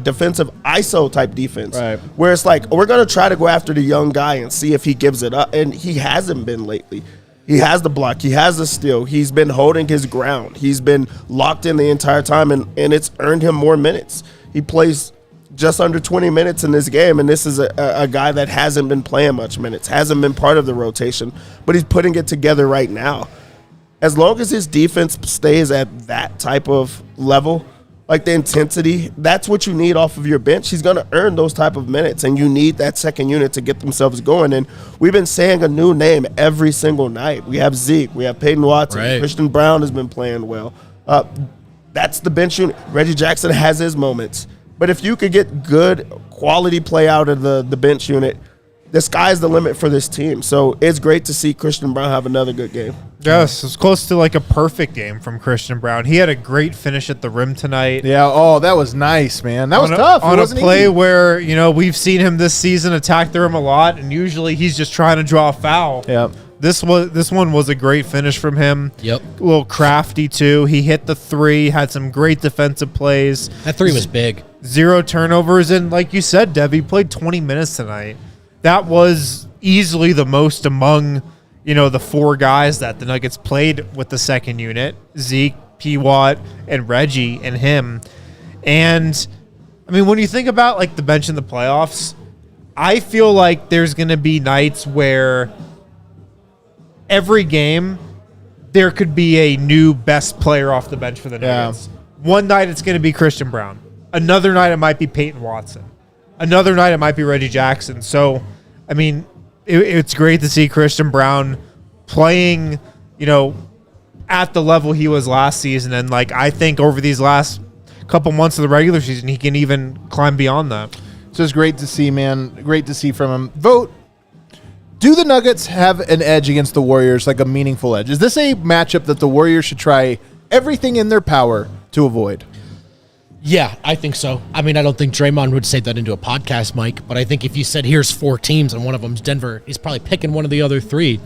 defensive ISO type defense. Right. Where it's like, we're going to try to go after the young guy and see if he gives it up. And he hasn't been lately. He has the block. He has the steal. He's been holding his ground. He's been locked in the entire time, and it's earned him more minutes. He plays just under 20 minutes in this game, and this is a guy that hasn't been playing much minutes, hasn't been part of the rotation, but he's putting it together right now. As long as his defense stays at that type of level, like the intensity, that's what you need off of your bench. He's going to earn those type of minutes, and you need that second unit to get themselves going. And we've been saying a new name every single night. We have Zeke. We have Peyton Watson. Right. Christian Braun has been playing well. That's the bench unit. Reggie Jackson has his moments. But if you could get good quality play out of the bench unit, the sky's the limit for this team. So it's great to see Christian Braun have another good game. Yes, it's close to like a perfect game from Christian Braun. He had a great finish at the rim tonight. Yeah, that was nice, man. That was on tough. On It a wasn't play easy. where, we've seen him this season attack the rim a lot, and usually he's just trying to draw a foul. Yep. This one was a great finish from him. Yep. A little crafty, too. He hit the 3, had some great defensive plays. That 3 was big. 0 turnovers, and like you said, Dev, he played 20 minutes tonight. That was easily the most among, the four guys that the Nuggets played with the second unit, Zeke, P-Watt, and Reggie and him. And, I mean, when you think about, like, the bench in the playoffs, I feel like there's going to be nights where every game there could be a new best player off the bench for the Nuggets. Yeah. One night it's going to be Christian Braun. Another night it might be Peyton Watson. Another night it might be Reggie Jackson. So, I mean, it's great to see Christian Braun playing, at the level he was last season. And, like, I think over these last couple months of the regular season, he can even climb beyond that. So it's great to see, man. Great to see from him. Vogt, do the Nuggets have an edge against the Warriors, like a meaningful edge? Is this a matchup that the Warriors should try everything in their power to avoid? Yeah, I think so. I mean, I don't think Draymond would say that into a podcast, Mike, but I think if you said here's 4 teams and one of them's Denver, he's probably picking one of the other 3.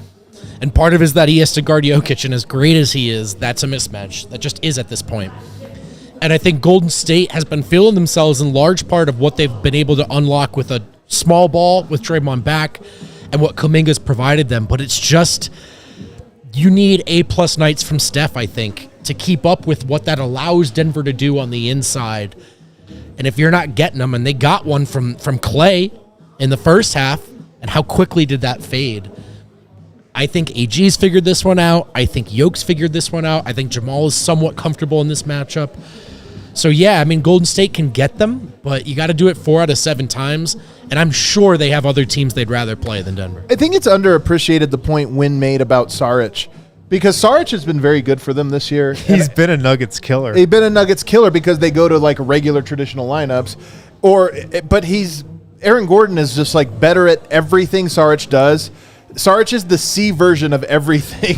And part of it is that he has to guard Jokic, and as great as he is, that's a mismatch. That just is at this point. And I think Golden State has been feeling themselves in large part of what they've been able to unlock with a small ball with Draymond back and what Kuminga's provided them. But it's just, you need A-plus nights from Steph, I think, to keep up with what that allows Denver to do on the inside. And if you're not getting them, and they got one from Klay in the first half, and how quickly did that fade? I think AG's figured this one out. I think Jokic figured this one out. I think Jamal is somewhat comfortable in this matchup. So, yeah, I mean, Golden State can get them, but you got to do it 4 out of 7 times, and I'm sure they have other teams they'd rather play than Denver. I think it's underappreciated, the point Wynn made about Saric, because Saric has been very good for them this year. He's been a Nuggets killer. They've been a Nuggets killer because they go to, like, regular traditional lineups, but Aaron Gordon is just, like, better at everything Saric does. Saric is the C version of everything,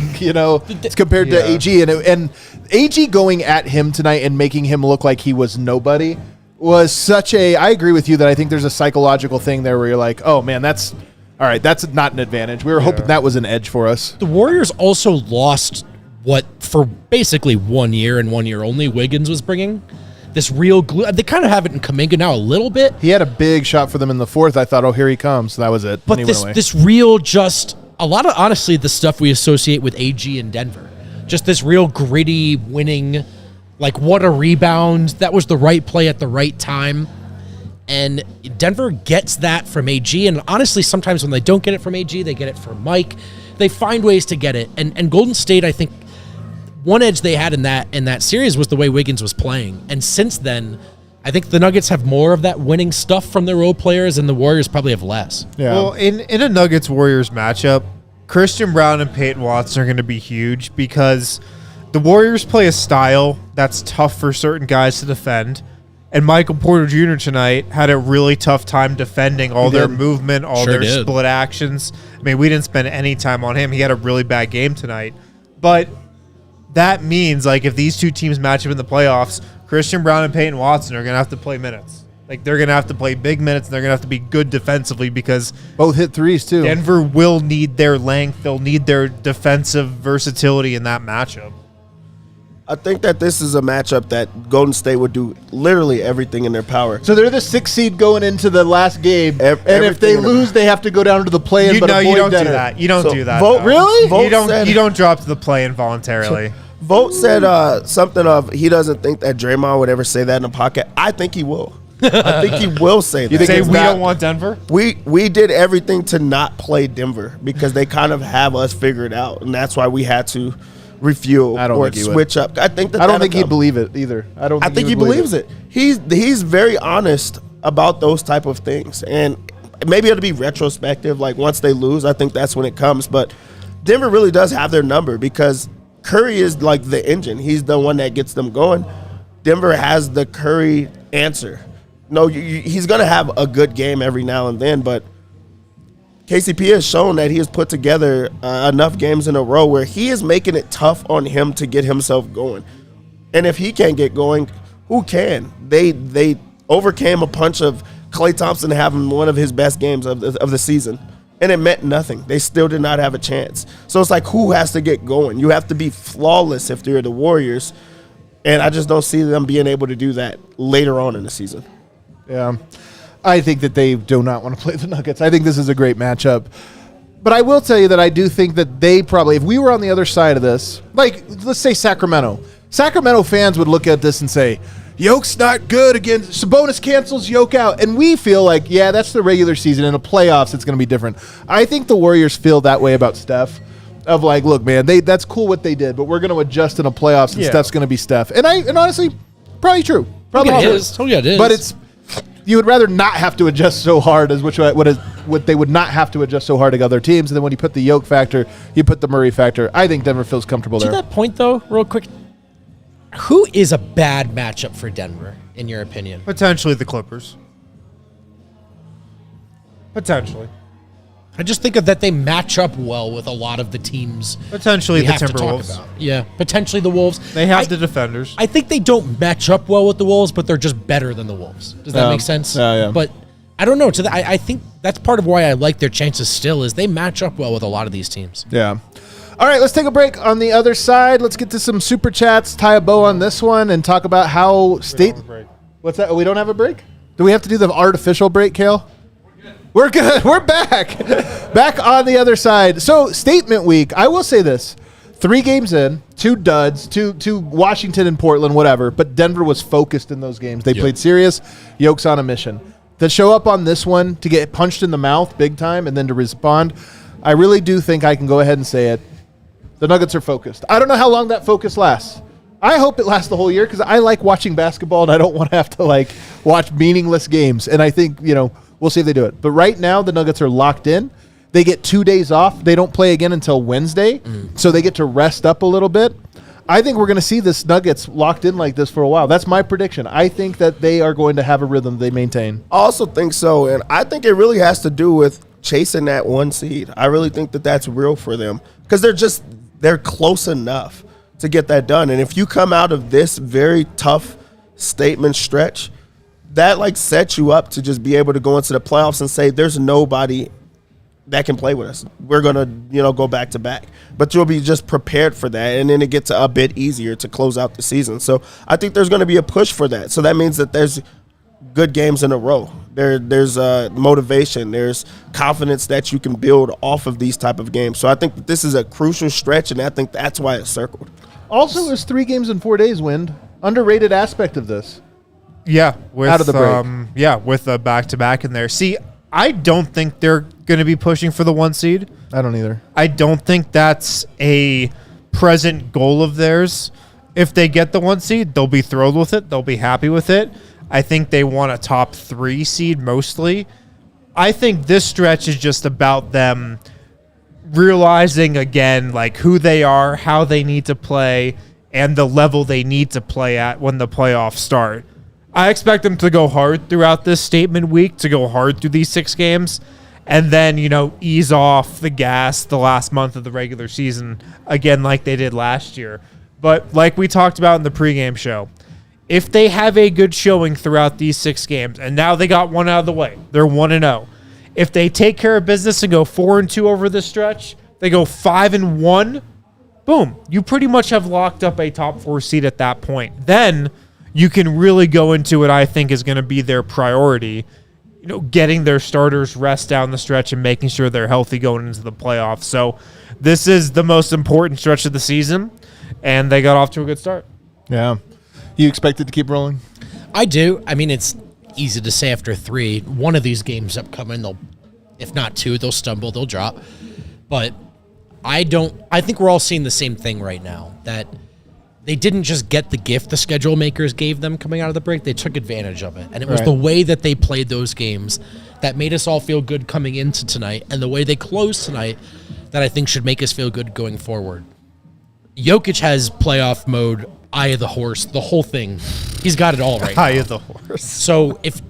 it's compared to AG. And AG going at him tonight and making him look like he was nobody was I agree with you that I think there's a psychological thing there where you're like, oh, man, that's not an advantage. We were hoping that was an edge for us. The Warriors also lost what, for basically 1 year and 1 year only, Wiggins was bringing. This real glue. They kind of have it in Kuminga now a little bit. He had a big shot for them in the 4th. I thought, oh, here he comes. That was it. But this real, just a lot of, honestly, the stuff we associate with AG in Denver. Just this real gritty winning, like, what a rebound. That was the right play at the right time. And Denver gets that from AG. And honestly, sometimes when they don't get it from AG, they get it from Mike. They find ways to get it. And Golden State, I think, one edge they had in that series was the way Wiggins was playing. And since then, I think the Nuggets have more of that winning stuff from their role players, and the Warriors probably have less. Yeah. Well, in a Nuggets-Warriors matchup, Christian Braun and Peyton Watson are going to be huge because the Warriors play a style that's tough for certain guys to defend. And Michael Porter Jr. tonight had a really tough time defending all their movement, all their split actions. I mean, we didn't spend any time on him. He had a really bad game tonight. But that means, like, if these two teams match up in the playoffs, Christian Braun and Peyton Watson are going to have to play minutes. Like, they're going to have to play big minutes, and they're going to have to be good defensively because both hit threes, too. Denver will need their length. They'll need their defensive versatility in that matchup. I think that this is a matchup that Golden State would do literally everything in their power. So they're the 6th seed going into the last game, and if they lose, they have to go down to the play-in. You don't do that. You don't do that. Really? You don't drop to the play-in voluntarily. Vogt said something of he doesn't think that Draymond would ever say that in a podcast. I think he will. I think he will say that. You think we don't want Denver? We did everything to not play Denver because they kind of have us figured out, and that's why we had to refuel or switch up. I don't think he'd believe it either. I think he believes it. He's very honest about those type of things, and maybe it'll be retrospective. Like once they lose, I think that's when it comes. But Denver really does have their number because Curry is like the engine. He's the one that gets them going. Denver has the Curry answer. No, he's going to have a good game every now and then, but KCP has shown that he has put together enough games in a row where he is making it tough on him to get himself going. And if he can't get going, who can? They overcame a punch of Klay Thompson having one of his best games of the season, and it meant nothing. They still did not have a chance. So it's like, who has to get going? You have to be flawless if you're the Warriors, and I just don't see them being able to do that later on in the season. Yeah, I think that they do not want to play the Nuggets. I think this is a great matchup. But I will tell you that I do think that they probably, if we were on the other side of this, like, let's say Sacramento fans would look at this and say, Yoke's not good again. Sabonis cancels Yoke out. And we feel like, yeah, that's the regular season. In the playoffs, it's going to be different. I think the Warriors feel that way about Steph. Of like, look, man, that's cool what they did, but we're going to adjust in the playoffs, and Steph's going to be Steph. And honestly, probably true. Probably it true. is. Oh, yeah, it is. But you would rather not have to adjust so hard as what they would not have to adjust so hard to other teams. And then when you put the Yoke factor, you put the Murray factor. I think Denver feels comfortable there. To that point, though, real quick, who is a bad matchup for Denver, in your opinion? Potentially the Clippers. Potentially. I just think of that they match up well with a lot of the teams. Potentially we the have to talk Timberwolves. about. Yeah, potentially the Wolves. They have the defenders. I think they don't match up well with the Wolves, but they're just better than the Wolves. Does that make sense? Yeah. But I don't know. I think that's part of why I like their chances still is they match up well with a lot of these teams. Yeah. All right, let's take a break. On the other side, let's get to some super chats, tie a bow on this one, and talk about how state. What's that? Oh, we don't have a break? Do we have to do the artificial break, Kale? We're good. We're back. Back on the other side. So, statement week. I will say this. 3 games in, 2 duds, two Washington and Portland, whatever. But Denver was focused in those games. They played serious. Yoke's on a mission. To show up on this one, to get punched in the mouth big time, and then to respond, I really do think I can go ahead and say it. The Nuggets are focused. I don't know how long that focus lasts. I hope it lasts the whole year because I like watching basketball, and I don't want to have to, watch meaningless games. And I think, we'll see if they do it. But right now, the Nuggets are locked in. They get 2 days off. They don't play again until Wednesday, so they get to rest up a little bit. I think we're going to see this Nuggets locked in like this for a while. That's my prediction. I think that they are going to have a rhythm they maintain. I also think so, and I think it really has to do with chasing that 1 seed. I really think that that's real for them because they're close enough to get that done. And if you come out of this very tough statement stretch, that sets you up to just be able to go into the playoffs and say there's nobody that can play with us. We're going to, go back to back. But you'll be just prepared for that, and then it gets a bit easier to close out the season. So I think there's going to be a push for that. So that means that there's good games in a row. There's motivation. There's confidence that you can build off of these type of games. So I think that this is a crucial stretch, and I think that's why it's circled. Also, it's 3 games in 4 days, Wind. Underrated aspect of this. Yeah, out of the break. With a back-to-back in there. See, I don't think they're going to be pushing for the 1 seed. I don't either. I don't think that's a present goal of theirs. If they get the 1 seed, they'll be thrilled with it. They'll be happy with it. I think they want a top 3 seed mostly. I think this stretch is just about them realizing again who they are, how they need to play, and the level they need to play at when the playoffs start. I expect them to go hard throughout this statement week, to go hard through these 6 games, and then, ease off the gas the last month of the regular season, again, like they did last year. But like we talked about in the pregame show, if they have a good showing throughout these 6 games, and now they got one out of the way, they're 1-0. If they take care of business and go 4-2 over this stretch, they go 5-1, boom, you pretty much have locked up a top 4 seed at that point. Then you can really go into what I think is going to be their priority, getting their starters rest down the stretch and making sure they're healthy going into the playoffs. So this is the most important stretch of the season, and they got off to a good start. Yeah. You expect it to keep rolling? I do. I mean, it's easy to say after 3. One of these games upcoming, if not 2, they'll stumble, they'll drop. But I think we're all seeing the same thing right now, that they didn't just get the gift the schedule makers gave them coming out of the break. They took advantage of it. And it was the way that they played those games that made us all feel good coming into tonight, and the way they closed tonight that I think should make us feel good going forward. Jokic has playoff mode, eye of the horse, the whole thing. He's got it all right now. Eye of the horse. So if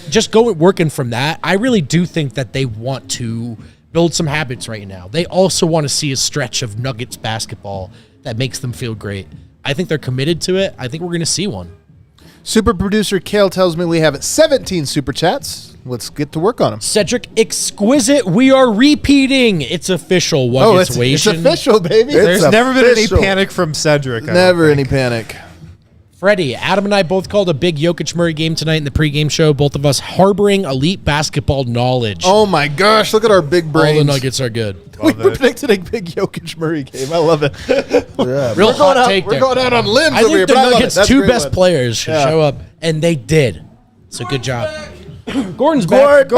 just go working from that, I really do think that they want to build some habits right now. They also want to see a stretch of Nuggets basketball that makes them feel great. I think they're committed to it. I think we're going to see one. Super producer Kale tells me we have 17 super chats. Let's get to work on them. Cedric Exquisite, we are repeating. It's official. It's official, baby. There's never been any panic from Cedric. Never any panic. Freddie, Adam and I both called a big Jokic Murray game tonight in the pregame show. Both of us harboring elite basketball knowledge. Oh my gosh, look at our big brains. All the Nuggets are good. We predicted a big Jokic Murray game. I love it. Yeah. Real hot take We're there. going out on limbs I over here, think the but I love it. Nuggets' That's a two great best one. players should Yeah. show up, and they did. So good job. Gordon's back. 70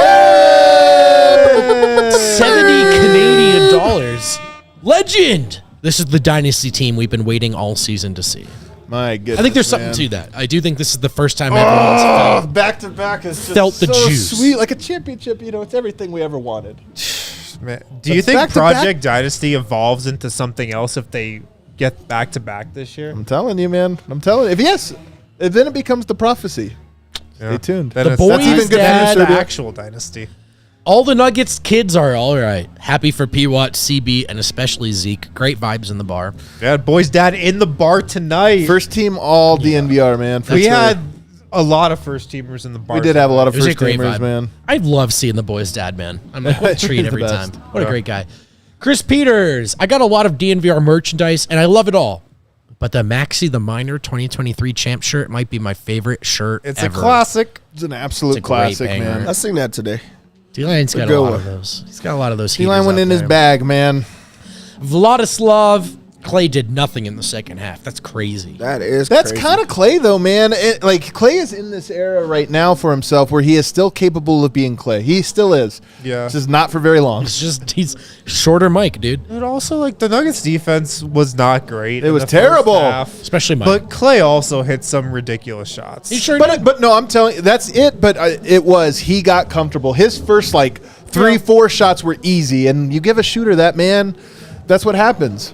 Canadian dollars. Legend. This is the dynasty team we've been waiting all season to see. My goodness, I think there's something man. to that. I do think this is the first time everyone's felt. Back to back is just Felt the so juice. sweet, like a championship. It's everything we ever wanted. Man, do you But think back-to-back- Project Dynasty evolves into something else if they get back-to-back this year? I'm telling you, man. I'm telling you. If then it becomes the prophecy. Yeah. Stay tuned. Then The it's boys' even good dad, for the actual Dynasty. All the Nuggets kids are all right. Happy for P-Watt, CB, and especially Zeke. Great vibes in the bar. Yeah, boys' dad in the bar tonight. First team all DNVR, man. For we sure. had a lot of first-teamers in the bar. We did have a lot of It was a first great teamers, vibe. man. I love seeing the boys' dad, man. I'm like, what a treat He's the every best. time. What a great guy. Chris Peters. I got a lot of DNVR merchandise, and I love it all. But the Maxi the Miner 2023 champ shirt might be my favorite shirt It's ever. a classic. It's an absolute It's a great classic, banger. man. I seen that today. D-Line's got a good lot one. of those. He's got a lot of those. T-Line heaters went out in his there. bag, man. Vladislav. Klay did nothing in the second half. That's crazy. That's That's kind of Klay, though, man. Klay is in this era right now for himself where he is still capable of being Klay. He still is. Yeah. This is not for very long. It's just he's shorter Mike, dude. And also, the Nuggets' defense was not great. It in was the first terrible. half. Especially Mike. But Klay also hit some ridiculous shots. he sure did. But no, I'm telling you, that's it. But he got comfortable. His first 3-4 shots were easy, and you give a shooter that, man, that's what happens.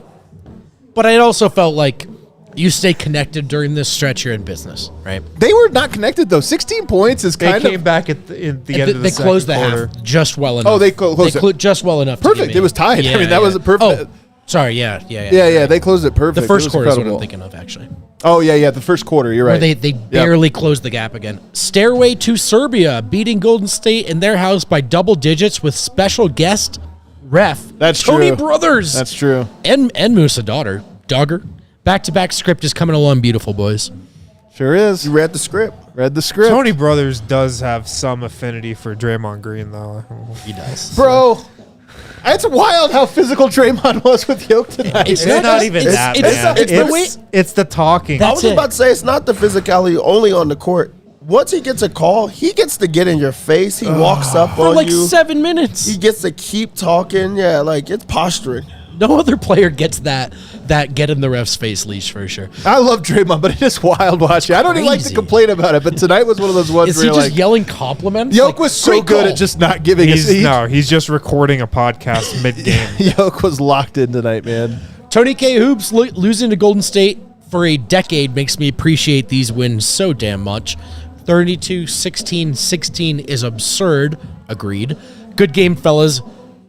But I also felt like you stay connected during this stretch. You're in business, right? They were not connected though. 16 points is They kind came of back at the end of the They closed the second quarter. half just well enough. they closed it. just well enough. to Perfect. give me- It was tied. I mean, that was a perfect- Oh, sorry. Yeah. yeah. They closed it perfect. The first It was quarter is what I'm incredible. thinking of, actually. Oh yeah. The first quarter. You're Where right. they barely closed the gap again. Stairway to Serbia, beating Golden State in their house by double digits with special guest ref. That's Tony true. Brothers. That's true. And Musa Dogger. Back-to-back script is coming along beautiful, boys. Sure is. You read the script. Read the script, Tony Brothers does have some affinity for Draymond Green, though. He does. bro. It's wild how physical Draymond was with Jokic tonight. It's It's not even it's- that, it's- man. it's the way- It's the talking. That's I was it. about to say it's not the physicality only on the court. Once he gets a call, he gets to get in your face. He walks up For on like you. 7 minutes. He gets to keep talking. Yeah, it's posturing. No other player gets that get in the ref's face leash for sure. I love Draymond, but it is wild watching. I don't even like to crazy. complain about it, but tonight was one of those ones Is where he you're just yelling compliments? Yoke Like, was so great good call. at just not giving He's just recording a podcast mid-game. Yoke was locked in tonight, man. Tony K. Hoops losing to Golden State for a decade makes me appreciate these wins so damn much. 32-16-16 is absurd. Agreed. Good game, fellas.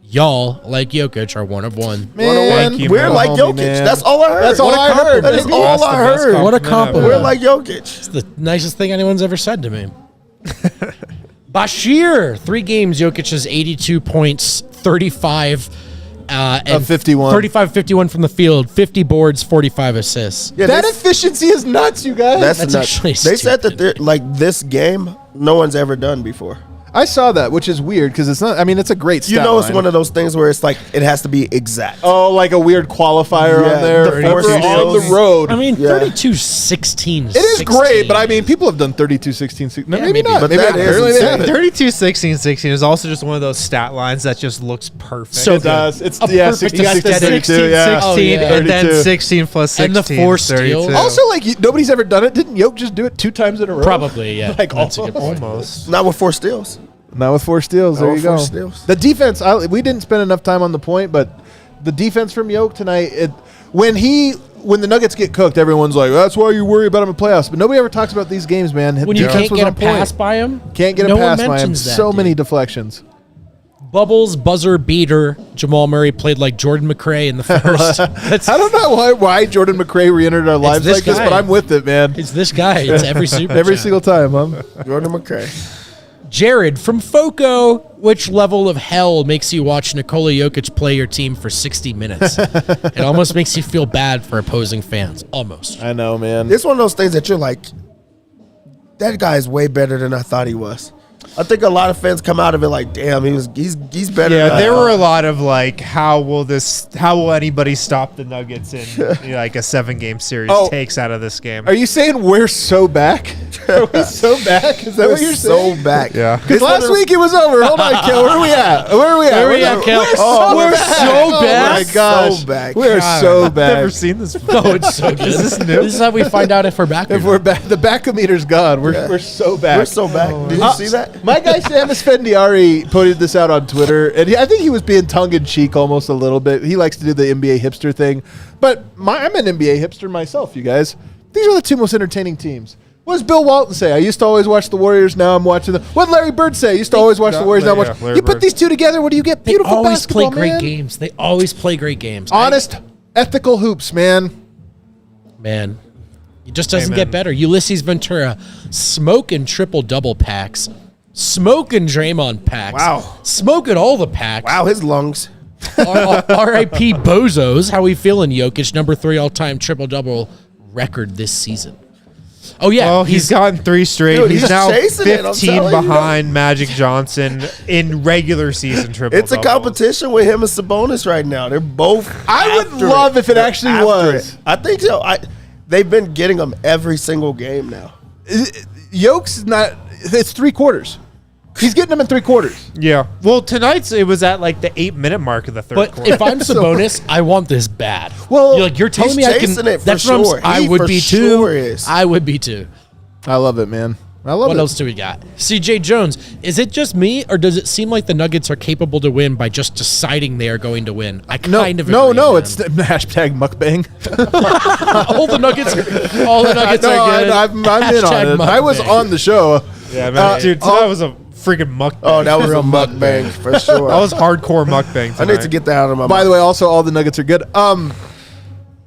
Y'all, like Jokic, are one of one. Man, Thank you, We're man. like Homie, Jokic. man. That's all I heard. That's all What a I heard, compliment. That is baby. all That's the I best heard. What a compliment compliment. We're ever. like Jokic. It's the nicest thing anyone's ever said to me. Bashir, 3 games. Jokic has 82 points, 35 and Of 51. 35-51 from the field, 50 boards, 45 assists. Yeah, that they- efficiency is nuts, you guys. That's That's nuts. actually They said that stupid. this game, no one's ever done before. I saw that, which is weird because it's not. I mean, it's a great. You stat know, it's line. one of those things where it's it has to be exact. Oh, like a weird qualifier Yeah, on there. the Remember, force on fields. the road. I mean, Yeah. 32-16. it is great, but I mean, people have done 32-16. No, Yeah, maybe maybe. not. But Maybe that is apparently they insane. haven't. 32-16-16 is also just one of those stat lines that just looks perfect. So It does. It's A perfect 16, aesthetic. 32, yeah. 16, Oh, yeah. and then 32. 16 plus 16. And the 4 steals. 32. Also, nobody's ever done it. Didn't Yoke just do it 2 times in a row? Probably, yeah. Like That's a good point. Almost. Not with 4 steals. Not with 4 steals. Not There with you 4 go. steals. The defense. We didn't spend enough time on the point, but the defense from Yoke tonight. When the Nuggets get cooked, everyone's like, "That's why you worry about them in playoffs." But nobody ever talks about these games, man. When you Defense can't was get a on point. pass by him, Can't get no a one pass by him. mentions that, So dude. many deflections. Bubbles buzzer beater. Jamal Murray played like Jordan McRae in the first. I don't know why Jordan McRae re-entered our lives this like this, guy. but I'm with it, man. It's this guy. It's every super Every chat. single time, huh? Jordan McRae. Jared from Foco, which level of hell makes you watch Nikola Jokic play your team for 60 minutes? It almost makes you feel bad for opposing fans. Almost. I know, man. It's one of those things that you're like, that guy is way better than I thought he was. I think a lot of fans come out of it like, damn, he's better. Yeah, than there were a lot of like, how will anybody stop the Nuggets in like a 7-game series takes out of this game? Are you saying we're so back? Are we so back? Is that what you're saying? So back. Yeah. Because last week it was over. Hold on, Kel. Where are we at? Where are we at, Kel? We're so back. Oh my gosh. So back. We are so I've back. never seen this before. Oh, it's so good. Is this new? This is how we find out if we're back. If we're back, the backometer's gone. We're so back. We're so back. Did you see that? My guy Sam Esfandiari put this out on Twitter, and I think he was being tongue-in-cheek almost a little bit. He likes to do the NBA hipster thing, but I'm an NBA hipster myself, you guys. These are the two most entertaining teams. What does Bill Walton say? I used to always watch the Warriors, now I'm watching them. What did Larry Bird say? I used to always watch the Warriors, now I'm watching. Larry You put Bird. these two together, what do you get? They Beautiful always play basketball, great man. games. They always play great games. Honest, ethical hoops, man. Man, it just doesn't Amen. get better. Ulysses Ventura, smoking triple-double packs, smoking Draymond packs. Wow. Smoking all the packs. Wow, his lungs. R.I.P. Bozos. How we feeling, Jokic? Number 3 all-time triple-double record this season. Oh, yeah. Well, he's gotten 3 straight. Dude, he's he's now chasing it, I'm 15 telling you. behind Magic Johnson in regular season triple. It's a competition with him and Sabonis right now. They're both. I would after love if it They're actually after was. it. I think so. They've been getting them every single game now. Yoke's is not. It's 3 quarters. He's getting them in 3 quarters. Yeah. Well, tonight's it was at like the 8-minute mark of the third But quarter. if I'm Sabonis, I want this bad. Well, you're telling he's me I can. chasing it for That's what I'm sure. I He would for be sure too. is. I would be too. I love it, man. I love What it. else do we got? CJ Jones. Is it just me, or does it seem like the Nuggets are capable to win by just deciding they are going to win? I kind of agree, man. It's the hashtag mukbang. all the Nuggets. All the Nuggets No, are good. I'm in on Hashtag it. I was mukbang. on the show. yeah, man, dude, tonight was a freaking mukbang. Oh, that was a mukbang for sure. That was hardcore mukbang. I need to get that out of my By mind. the way, also all the Nuggets are good.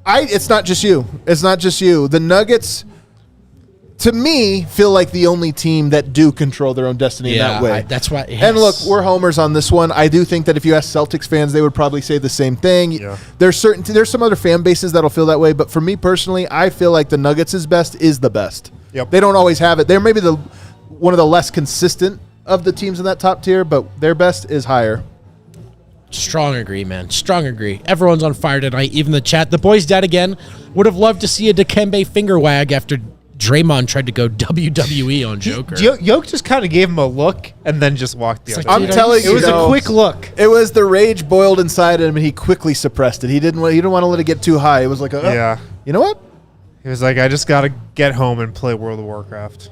It's not just you. It's not just you. The Nuggets, to me, feel like the only team that do control their own destiny in that way. that's why. And look, we're homers on this one. I do think that if you ask Celtics fans, they would probably say the same thing. Yeah. There's some other fan bases that'll feel that way, but for me personally, I feel like the Nuggets' best is the best. Yep. They don't always have it. They're maybe one of the less consistent of the teams in that top tier, but their best is higher. Strong agree, man. Strong agree. Everyone's on fire tonight, even the chat. The boys dead again. Would have loved to see a Dikembe finger wag after Draymond tried to go WWE on Joker. Yoke just kind of gave him a look and then just walked the It's other like, way. I'm telling It you, was no. a quick look. It was the rage boiled inside him, and he quickly suppressed it. He didn't want to let it get too high. It was like, Yeah. you know what? He was like, I just got to get home and play World of Warcraft.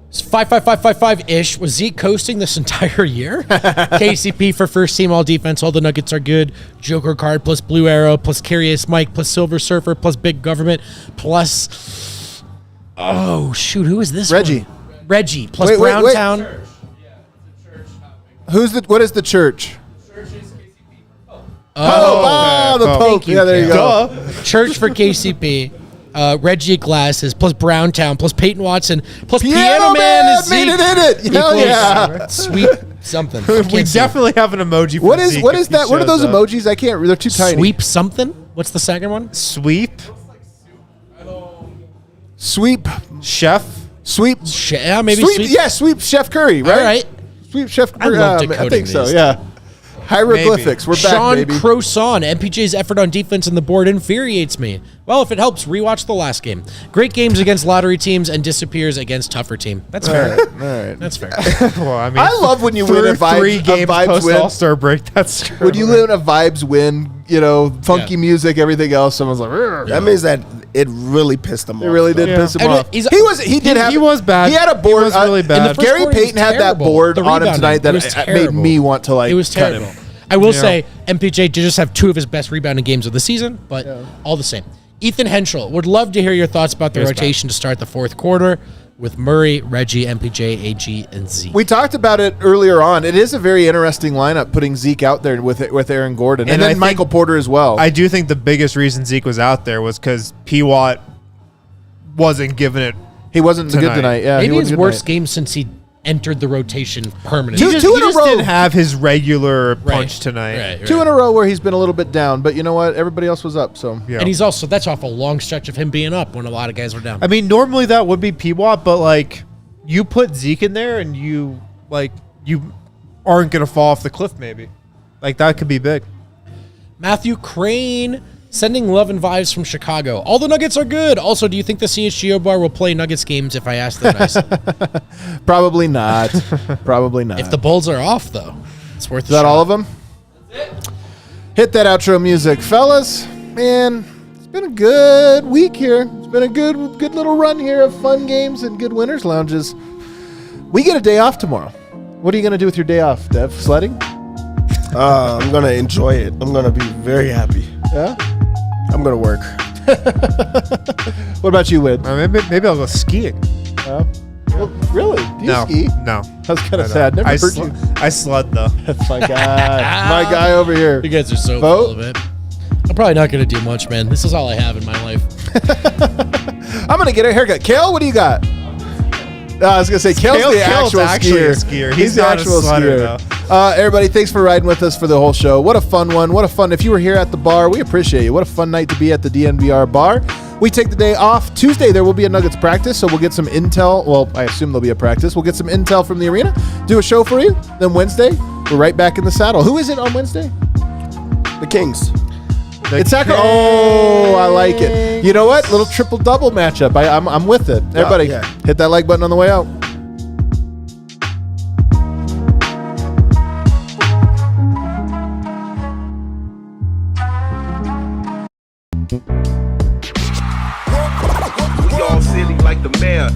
It's 5-5-5-5-5-ish. Was Zeke coasting this entire year? KCP for first team all defense. All the Nuggets are good. Joker card plus Blue Arrow plus Curious Mike plus Silver Surfer plus Big Government plus... Oh, shoot. Who is this Reggie. one? Reggie plus Wait. Browntown. What is the church? Oh, the Pope. Pope. Thank you, Yeah, there you Cal. go. Church for KCP. Reggie Glasses plus Browntown plus Peyton Watson plus Piano Man is made Zeke. it in it. Hell Equals yeah. Sweep something. I We can't see. definitely have an emoji for What is Zeke what if is he that? What are shows those up. emojis? I can't. They're too tiny. Sweep something. What's the second one? Sweep? Sweep. Chef? Sweep. Yeah, maybe Sweep. sweep. Yeah, sweep Chef Curry. Right. All right. Sweep Chef I Curry. love I decoding think so. these. Yeah. Hieroglyphics. We're back, Sean baby. Croson, MPJ's effort on defense and the board infuriates me. Well, if it helps, rewatch the last game. Great games against lottery teams and disappears against tougher team. That's fair. All right. That's fair. Well, I mean, I love when you win a vibes, three games a vibes post win. All-Star break. That's When you win a vibes win, funky Yeah. music, everything else, someone's like, "Rrr." That means that it really pissed him off. It really did Yeah. piss him And off. he's- He was bad. He had a board. He was really bad. In the first Gary quarter, he was Payton had that terrible. board The on him rebounding, tonight that it was it made terrible. me want to It was cut terrible. him. I will Yeah. say MPJ did just have 2 of his best rebounding games of the season, but all the same. Ethan Henschel, would love to hear your thoughts about the Here's rotation to start the fourth quarter with Murray, Reggie, MPJ, AG, and Zeke. We talked about it earlier on. It is a very interesting lineup putting Zeke out there with Aaron Gordon and And I then think- Michael Porter as well. I do think the biggest reason Zeke was out there was because P-Watt wasn't giving it. He wasn't good Tonight. tonight. Yeah, he Maybe wasn't his good worst tonight. game since he entered the rotation permanently. Two in a just row. didn't have his regular punch tonight. Two in a row where he's been a little bit down, but you know what? Everybody else was up, so. Yeah. And he's also, that's off a long stretch of him being up when a lot of guys were down. I mean, normally that would be P-Watt, but like you put Zeke in there and you aren't going to fall off the cliff maybe. Like that could be big. Matthew Crane sending love and vibes from Chicago. All the Nuggets are good. Also, do you think the CHGO bar will play Nuggets games if I ask them nice? Probably not. Probably not. If the Bulls are off, though, it's worth Is that all of them? Hit that outro music. Fellas, man, it's been a good week here. It's been a good little run here of fun games and good winners lounges. We get a day off tomorrow. What are you going to do with your day off, Dev? Sledding? I'm going to enjoy it. I'm going to be very happy. Yeah? I'm going to work. What about you, Wid? Maybe I'll go skiing. Well, really? Do you ski? No. That's kind of sad. Never heard you. I sled though. That's my guy. My guy over here. You guys are so Vogt? full of it. I'm probably not going to do much, man. This is all I have in my life. I'm going to get a haircut. Kale, what do you got? I was going to say, Kale's the actual skier. He's the not actual a sledder, skier. Everybody, thanks for riding with us for the whole show. What a fun one. What a fun. If you were here at the bar, we appreciate you. What a fun night to be at the DNVR bar. We take the day off. Tuesday, there will be a Nuggets practice, so we'll get some intel. Well, I assume there'll be a practice. We'll get some intel from the arena, do a show for you. Then Wednesday, we're right back in the saddle. Who is it on Wednesday? The Kings. It's Sacramento. Oh, I like it. You know what? Little triple-double matchup. I'm with it. Everybody, hit that like button on the way out. We all silly like the mayor.